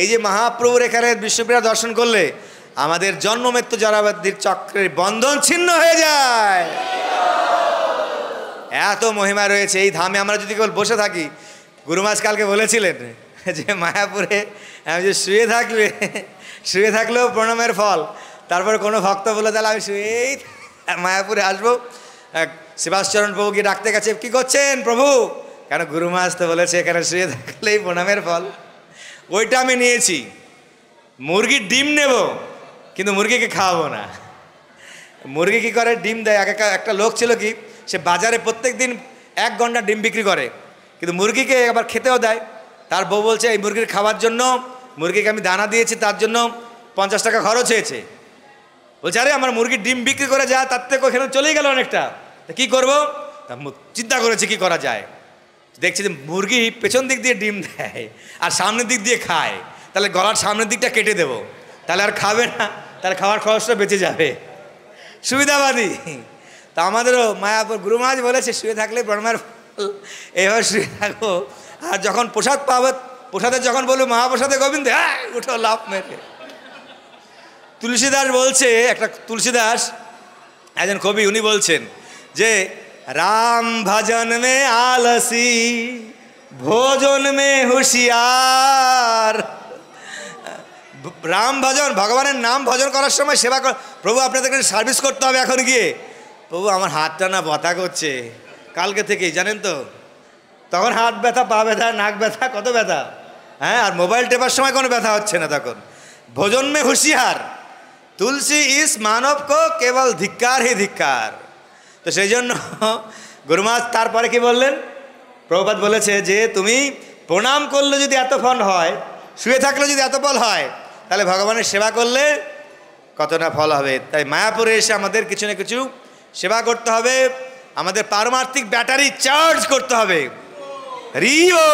এই যে মহাপ্রভুর এখানে বিষ্ণুপ্রিয়া দর্শন করলে, আমাদের জন্ম মৃত্যু জরাব্দির চক্রের বন্ধন ছিন্ন হয়ে যায়। এত মহিমা রয়েছে এই ধামে। আমরা যদি কেবল বসে থাকি, গুরুমাস কালকে বলেছিলেন যে মায়াপুরে আমি যে শুয়ে থাকলেও প্রণামের ফল। তারপরে কোনো ভক্ত বলে তাহলে আমি শুয়েই মায়াপুরে আসবো। শিবাসচরণ প্রভু গিয়ে ডাকতে গেছে, কী করছেন প্রভু? কেন গুরু মহারাজ তো বলেছে এখানে শুয়ে থাকলেই প্রণামের ফল। ওইটা আমি নিয়েছি। মুরগির ডিম নেব, কিন্তু মুরগিকে খাওয়াবো না। মুরগি কী করে, ডিম দেয়। একটা লোক ছিল কি, সে বাজারে প্রত্যেক দিন 1 ঘন্টা ডিম বিক্রি করে, কিন্তু মুরগিকে আবার খেতেও দেয়। তার বউ বলছে এই মুরগির খাওয়ার জন্য, মুরগিকে আমি দানা দিয়েছি তার জন্য 50 টাকা খরচ হয়েছে। বলছে আরে আমার মুরগির ডিম বিক্রি করে যায়, তার থেকে ওখানে চলেই গেল অনেকটা, তা কী করবো? তা চিন্তা করেছে কী করা যায়। দেখছি যে মুরগি পেছন দিক দিয়ে ডিম দেয় আর সামনের দিক দিয়ে খায়, তাহলে গলার সামনের দিকটা কেটে দেবো, তাহলে আর খাবে না, তাহলে খাওয়ার খরচটা বেঁচে যাবে। সুবিধাবাদী। তা আমাদেরও মায়াপুর গুরু মহারাজ বলেছে শুয়ে থাকলে ব্রহ্মার ফল, এইভাবে শুয়ে থাকো। আর যখন প্রসাদ পাবে, প্রসাদে যখন বলবো মহাপ্রসাদে গোবিন্দ, উঠো লাভ মেরে। তুলসীদাস বলছে, একটা তুলসীদাস একজন কবি, উনি বলছেন যে রাম ভজন মে আলসি, ভোজন মে হুঁশিয়ার। রাম ভজন, ভগবানের নাম ভজন করার সময় সেবা কর। প্রভু আপনাদেরকে সার্ভিস করতে হবে এখন গিয়ে। প্রভু আমার হাতটা না ব্যথা করছে কালকে থেকেই, জানেন তো। তখন হাত ব্যথা, পা ব্যথা, নাক ব্যথা, কত ব্যথা। হ্যাঁ, আর মোবাইল টেপার সময় কোনো ব্যথা হচ্ছে না তখন। ভোজন মে হুঁশিয়ার, তুলসী ইস মানব কো কেবল ধিক্কার হি ধিক্কার। তো সেই জন্য গুরু মহারাজ তারপরে কি বললেন, প্রভুপাদ বলেছে যে তুমি প্রণাম করলে যদি এত ফল হয়, শুয়ে থাকলে যদি এত ফল হয়, তাহলে ভগবানের সেবা করলে কত না ফল হবে। তাই মায়াপুরে এসে আমাদের কিছু না কিছু সেবা করতে হবে, আমাদের পারমার্থিক ব্যাটারি চার্জ করতে হবে। রিও।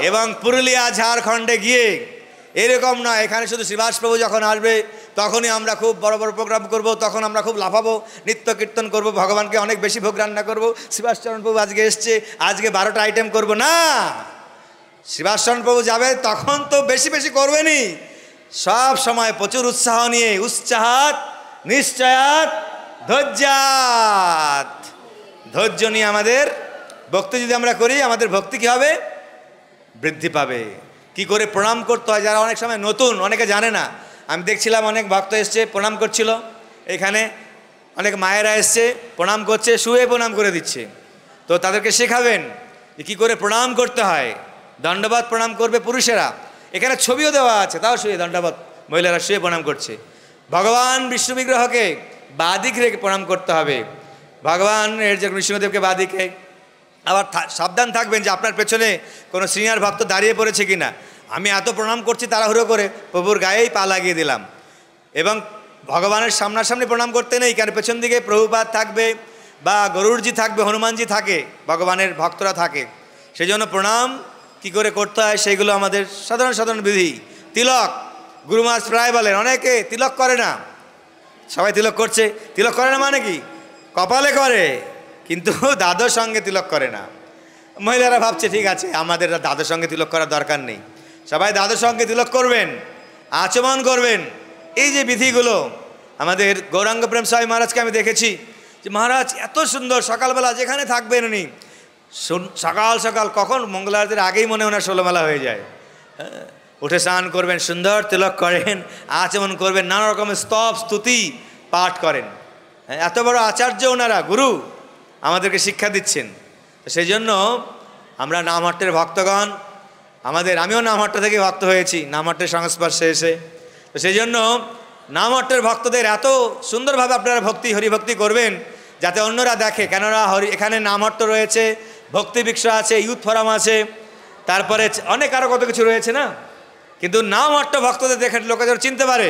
এবং পুরুলিয়া, ঝাড়খণ্ডে গিয়ে এরকম নয়, এখানে শুধু শ্রীবাস প্রভু যখন আসবে তখনই আমরা খুব বড় বড় প্রোগ্রাম করব, তখন আমরা খুব লাফাবো, নিত্য কীর্তন করব, ভগবানকে অনেক বেশি ভোগ রান্না করব। শ্রীবাসচরণ প্রভু আজকে এসছে, আজকে 12টা আইটেম করব না। শ্রীবাসচরণ প্রভু যাবে তখন তো বেশি বেশি করবেনই, সব সময় প্রচুর উৎসাহ নিয়ে, উৎসাহাত নিশ্চয়াত ধৈর্যাত। ধৈর্য নিয়ে আমাদের ভক্তি যদি আমরা করি, আমাদের ভক্তি কী হবে? বৃদ্ধি পাবে। কি করে প্রণাম করতে হয়, যারা অনেক সময় নতুন, অনেকে জানে না। আমি দেখছিলাম অনেক ভক্ত এসছে, প্রণাম করছিল, এখানে অনেক মায়েরা এসছে, প্রণাম করছে, শুয়ে প্রণাম করে দিচ্ছে। তো তাদেরকে শেখাবেন যে কী করে প্রণাম করতে হয়। দণ্ডবাদ প্রণাম করবে পুরুষেরা, এখানে ছবিও দেওয়া আছে, তাও শুয়ে দণ্ডবাদ, মহিলারা শুয়ে প্রণাম করছে। ভগবান বিষ্ণু বিগ্রহকে বাদিক রেখে প্রণাম করতে হবে, ভগবানের যে নৃসিংহদেবকে বাদিকে। আবার সাবধান থাকবেন যে আপনার পেছনে কোনো সিনিয়র ভক্ত দাঁড়িয়ে পড়েছে কি না। আমি এত প্রণাম করছি তাড়াহুড়ো করে, প্রভুর গায়েই পা লাগিয়ে দিলাম। এবং ভগবানের সামনাসামনি প্রণাম করতে নেই, কারণ পেছন দিকে প্রভুপাদ থাকবে বা গরুড়জি থাকবে, হনুমানজি থাকে, ভগবানের ভক্তরা থাকে। সেই জন্য প্রণাম কী করে করতে হয় সেইগুলো আমাদের সাধারণ সাধারণ বিধি। তিলক, গুরু মহারাজ প্রায় বলেন অনেকে তিলক করে না, সবাই তিলক করছে। তিলক করে না মানে কি? কপালে করে, কিন্তু দাদর সঙ্গে তিলক করে না। মহিলারা ভাবছে ঠিক আছে আমাদের দাদর সঙ্গে তিলক করার দরকার নেই, সবাই দাদর সঙ্গে তিলক করবেন, আচমন করবেন। এই যে বিধিগুলো, আমাদের গৌরাঙ্গ প্রেম স্বামী মহারাজকে আমি দেখেছি যে মহারাজ এত সুন্দর, সকালবেলা যেখানে থাকবেন উনি সকাল সকাল, কখন মঙ্গলারতির আগেই মনে ওনার ষোলোমেলা হয়ে যায়, উঠে স্নান করবেন, সুন্দর তিলক করেন, আচমন করবেন, নানা রকমের স্তব স্তুতি পাঠ করেন। এত বড় আচার্য ওনারা, গুরু আমাদেরকে শিক্ষা দিচ্ছেন। সেই জন্য আমরা নামহট্টের ভক্তগণ, আমিও নামহট্ট থেকে ভক্ত হয়েছি, নামহট্টের সংস্পর্শে এসে। তো সেই জন্য নামহট্টের ভক্তদের এত সুন্দরভাবে আপনারা হরিভক্তি করবেন যাতে অন্যরা দেখে। কেননা এখানে নামহট্ট রয়েছে, ভক্তি বৃক্ষ আছে, ইউথ ফোরাম আছে, তারপরে অনেক আরও কত কিছু রয়েছে না। কিন্তু নামহট্ট ভক্তদের দেখে লোকে যেন চিনতে পারে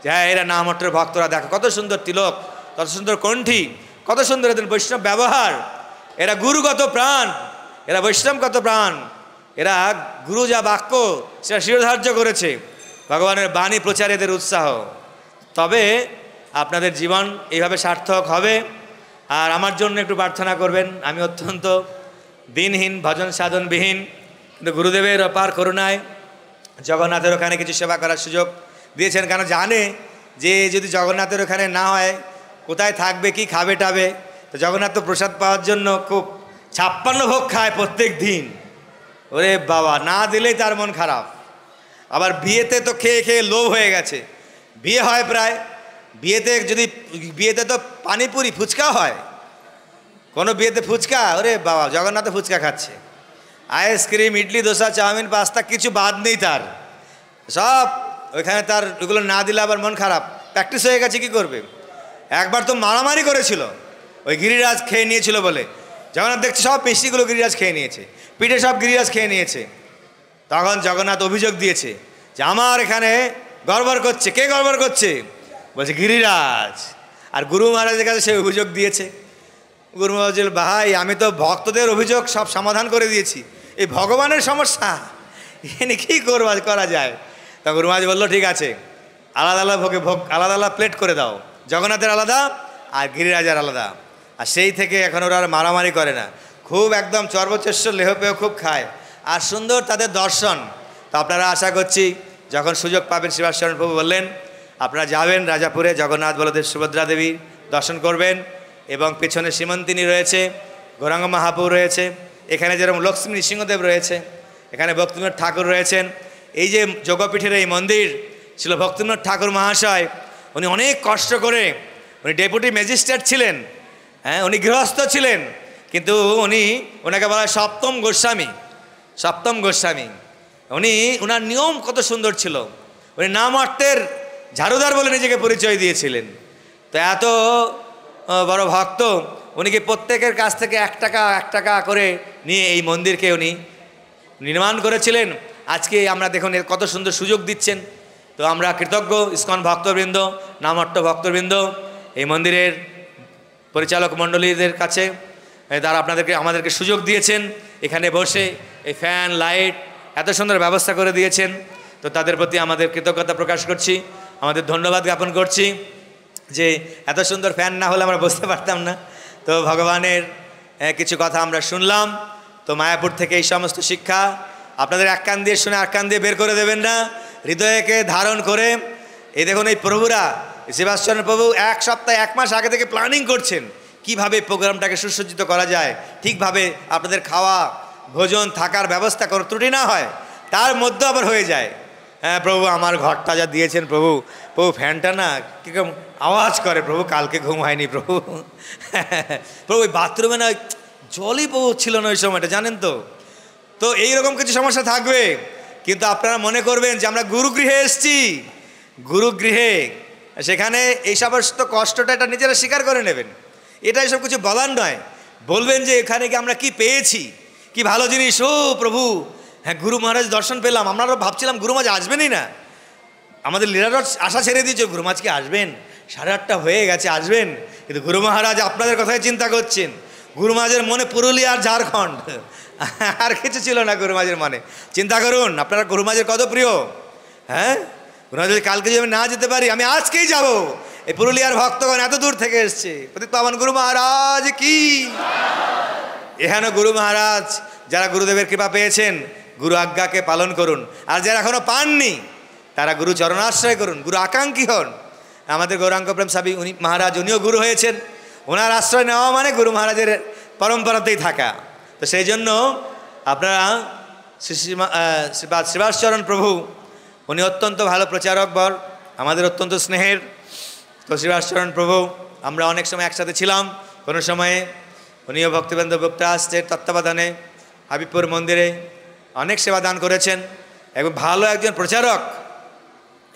যে হ্যাঁ এরা নামহট্টের ভক্তরা, দেখো কত সুন্দর তিলক, কত সুন্দর কণ্ঠী, কত সুন্দর এদের বৈষ্ণব ব্যবহার, এরা গুরুগত প্রাণ, এরা বৈষ্ণবগত প্রাণ, এরা গুরু যা বাক্য সেটা শিরোধার্য করেছে, ভগবানের বাণী প্রচারে এদের উৎসাহ। তবে আপনাদের জীবন এইভাবে সার্থক হবে। আর আমার জন্য একটু প্রার্থনা করবেন, আমি অত্যন্ত দিনহীন, ভজন সাধনবিহীন, কিন্তু গুরুদেবের অপার করুণায় জগন্নাথের ওখানে কিছু সেবা করার সুযোগ দিয়েছেন। কেন জানে যে যদি জগন্নাথের ওখানে না হয় কোথায় থাকবে, কি খাবে টাবে। তো জগন্নাথ তো প্রসাদ পাওয়ার জন্য খুব 56 ভোগ খায় প্রত্যেক দিন। ওরে বাবা, না দিলেই তার মন খারাপ। আবার বিয়েতে তো খেয়ে খেয়ে লোভ হয়ে গেছে, বিয়ে হয় প্রায়, বিয়েতে তো পানিপুরি ফুচকা হয়, কোনো বিয়েতে ফুচকা, ওরে বাবা জগন্নাথে ফুচকা খাচ্ছে, ice cream, idli, dosa, chow mein, pasta, কিছু বাদ নেই তার, সব ওইখানে। তার ওগুলো না দিলে আবার মন খারাপ, প্র্যাকটিস হয়ে গেছে, কি করবে। একবার তো মারামারি করেছিল ওই গিরিরাজ খেয়ে নিয়েছিল বলে। জগন্নাথ দেখছে সব মিষ্টিগুলো গিরিরাজ খেয়ে নিয়েছে, পিঠে সব গিরিরাজ খেয়ে নিয়েছে। তখন জগন্নাথ অভিযোগ দিয়েছে যে আমার এখানে গড়বড় করছে। কে গড়বড় করছে? বলছে গিরিরাজ। আর গুরু মহারাজের কাছে সে অভিযোগ দিয়েছে। গুরু মহারাজ, ভাই আমি তো ভক্তদের অভিযোগ সব সমাধান করে দিয়েছি, এই ভগবানের সমস্যা এনে কী করা যায়। তা গুরু মহারাজ বললো ঠিক আছে, আলাদা আলাদা ভোগ আলাদা আলাদা প্লেট করে দাও, জগন্নাথের আলাদা আর গিরিরাজের আলাদা। আর সেই থেকে এখন ওরা আর মারামারি করে না, খুব একদম চর্বচেষ্ট লেহপেহ খুব খায়, আর সুন্দর তাদের দর্শন। তো আপনারা আশা করছি যখন সুযোগ পাবেন, শিবাশরণ প্রভু বললেন আপনারা যাবেন রাজাপুরে, জগন্নাথ বলদেব সুভদ্রা দেবীর দর্শন করবেন। এবং পেছনে সীমন্তিনী রয়েছে, গৌরাঙ্গ মহাপ্রভু রয়েছে, এখানে যেরকম লক্ষ্মী নৃসিংহদেব রয়েছে, এখানে ভক্তিবিনোদ ঠাকুর রয়েছেন। এই যে যোগপীঠের এই মন্দির ছিল ভক্তিবিনোদ ঠাকুর মহাশয়, উনি অনেক কষ্ট করে, উনি ডেপুটি ম্যাজিস্ট্রেট ছিলেন, হ্যাঁ উনি গৃহস্থ ছিলেন, কিন্তু ওনাকে বলা হয় সপ্তম গোস্বামী। ওনার নিয়ম কত সুন্দর ছিল, উনি নাম অর্থের ঝাড়ুদার বলে নিজেকে পরিচয় দিয়েছিলেন। তো এত বড় ভক্ত, উনিকে প্রত্যেকের কাছ থেকে 1 টাকা করে নিয়ে এই মন্দিরকে উনি নির্মাণ করেছিলেন। আজকে আমরা দেখুন কত সুন্দর সুযোগ দিচ্ছেন। তো আমরা কৃতজ্ঞ ইসকন ভক্তবৃন্দ, নামহট্ট ভক্তবৃন্দ, এই মন্দিরের পরিচালক মণ্ডলীদের কাছে, তারা আমাদেরকে সুযোগ দিয়েছেন এখানে বসে, এই ফ্যান লাইট এত সুন্দর ব্যবস্থা করে দিয়েছেন। তো তাদের প্রতি আমাদের কৃতজ্ঞতা প্রকাশ করছি, আমাদের ধন্যবাদ জ্ঞাপন করছি যে এত সুন্দর ফ্যান না হলে আমরা বসতে পারতাম না। তো ভগবানের কিছু কথা আমরা শুনলাম। তো মায়াপুর থেকে এই সমস্ত শিক্ষা আপনাদের এক কান দিয়ে শুনে আর কান দিয়ে বের করে দেবেন না, হৃদয়কে ধারণ করে। এই দেখুন এই প্রভুরা, শিবাশরণ প্রভু 1 সপ্তাহ 1 মাস আগে থেকে প্ল্যানিং করছেন কিভাবে প্রোগ্রামটাকে সুসজ্জিত করা যায়, ঠিকভাবে আপনাদের খাওয়া ভোজন থাকার ব্যবস্থা করে ত্রুটি না হয়, তার মধ্যে আবার হয়ে যায়। হ্যাঁ প্রভু আমার ঘরটা যা দিয়েছেন প্রভু ফ্যানটা না কীরকম আওয়াজ করে প্রভু, কালকে ঘুম হয়নি প্রভু। প্রভু ওই বাথরুমে না জলই প্রভু ছিল না ওই সময়টা, জানেন তো। তো এইরকম কিছু সমস্যা থাকবে, কিন্তু আপনারা মনে করবেন যে আমরা গুরুগৃহে এসেছি, গুরুগৃহে সেখানে এই সমস্ত কষ্টটা এটা নিজেরা স্বীকার করে নেবেন। এটা এসব কিছু বলার নয়, বলবেন যে এখানে কি আমরা কি পেয়েছি, কি ভালো জিনিস। ও প্রভু হ্যাঁ গুরু মহারাজ দর্শন পেলাম, আমরা ভাবছিলাম গুরু মহারাজ আসবেনই না, আমাদের লীলার আশা ছেড়ে দিয়েছে গুরু মহারাজ কি আসবেন, 8:30 হয়ে গেছে আসবেন, কিন্তু গুরু মহারাজ আপনাদের কথাই চিন্তা করছেন। গুরু মহারাজের মনে পুরুলিয়া আর ঝাড়খণ্ড, আর কিছু ছিল না গুরু মহারাজের মনে। চিন্তা করুন আপনারা গুরু মহারাজের কত প্রিয়। হ্যাঁ গুরু মহারাজ কালকে যদি আমি না যেতে পারি, আমি আজকেই যাব। এই পুরুলিয়ার ভক্তগণ এত দূর থেকে এসছে, প্রতি পাবন গুরু মহারাজ কি। এখানে গুরু মহারাজ যারা গুরুদেবের কৃপা পেয়েছেন, গুরু আজ্ঞাকে পালন করুন, আর যারা এখনো পাননি তারা গুরু চরণাশ্রয় করুন, গুরু আকাঙ্ক্ষী হন। আমাদের গৌরাঙ্গ প্রেম স্বামী উনি মহারাজ, উনিও গুরু হয়েছেন, ওনার আশ্রয় নেওয়া মানে গুরু মহারাজের পরম্পরাতেই থাকা। তো সেই জন্য আপনারা শিবাশরণ প্রভু উনি অত্যন্ত ভালো প্রচারক বর, আমাদের অত্যন্ত স্নেহের। তো শিবাশরণ প্রভু আমরা অনেক সময় একসাথে ছিলাম, কোনো সময়ে উনিও ভক্তিবেন্দ্র ভক্তাশ্রের তত্ত্বাবধানে হাবিবপুর মন্দিরে অনেক সেবা দান করেছেন, এবং ভালো একজন প্রচারক।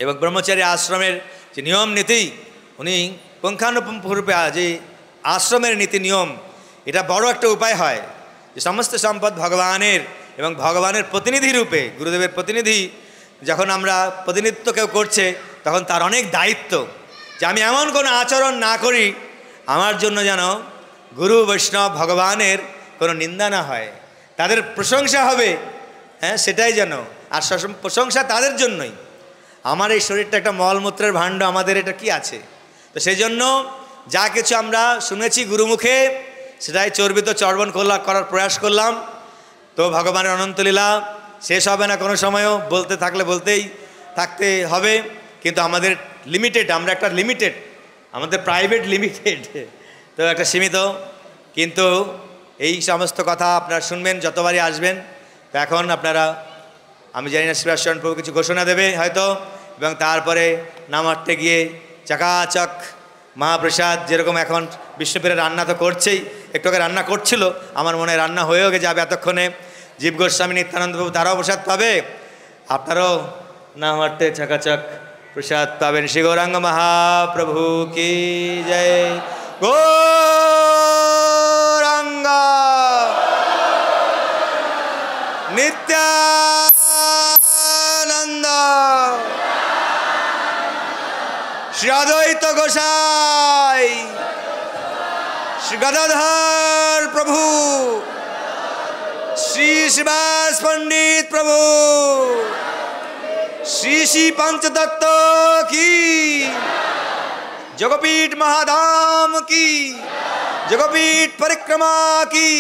এবং ব্রহ্মচারী আশ্রমের যে নিয়ম নীতি উনি পুঙ্খানুপুঙ্খরূপে, যে আশ্রমের নীতি নিয়ম, এটা বড় একটা উপায় হয় যে সমস্ত সম্পদ ভগবানের, এবং ভগবানের প্রতিনিধি রূপে গুরুদেবের প্রতিনিধি যখন আমরা প্রতিনিধিত্ব কেউ করছে, তখন তার অনেক দায়িত্ব যে আমি এমন কোনো আচরণ না করি আমার জন্য যেন গুরু বৈষ্ণব ভগবানের কোনো নিন্দা না হয়, তাদের প্রশংসা হবে, হ্যাঁ সেটাই যেন। আর প্রশংসা তাদের জন্যই। আমার এই শরীরটা একটা মলমূত্রের ভাণ্ড, আমাদের এটা কি আছে। তো সেই জন্য যা কিছু আমরা শুনেছি গুরুমুখে, সেটাই চর্বিত চর্বণ করার প্রয়াস করলাম। তো ভগবানের অনন্তলীলা শেষ হবে না কোনো সময়ও, বলতে থাকলে বলতেই থাকতে হবে, কিন্তু আমাদের লিমিটেড, আমরা একটা লিমিটেড, আমাদের প্রাইভেট লিমিটেড, তো একটা সীমিত। কিন্তু এই সমস্ত কথা আপনারা শুনবেন যতবারই আসবেন। তো এখন আপনারা, আমি জানি না শিবাশরণ প্রভু কিছু ঘোষণা দেবে হয়তো, এবং তারপরে নামার্থে গিয়ে চাকাচক মহাপ্রসাদ, যেরকম এখন বিষ্ণুপুরে রান্না তো করছেই, একটু আগে রান্না করছিল, আমার মনে হয় রান্না হয়েও যাবে এতক্ষণে। জীব গোস্বামী, নিত্যানন্দ প্রভু তারাও প্রসাদ পাবে, আপনারাও না মারতে চাকাচাক প্রসাদ পাবেন। শ্রী গৌরাঙ্গ মহাপ্রভু কি জয়। গৌরাঙ্গ নিত্যানন্দ শ্রী অদ্বৈত গোসাই, শ্রী গদাধর প্রভু, শ্রী শ্রীবাস পণ্ডিত প্রভু, শ্রী শ্রী पंचतत्व की, जगपीठ महाधाम की, जगपीठ परिक्रमा की।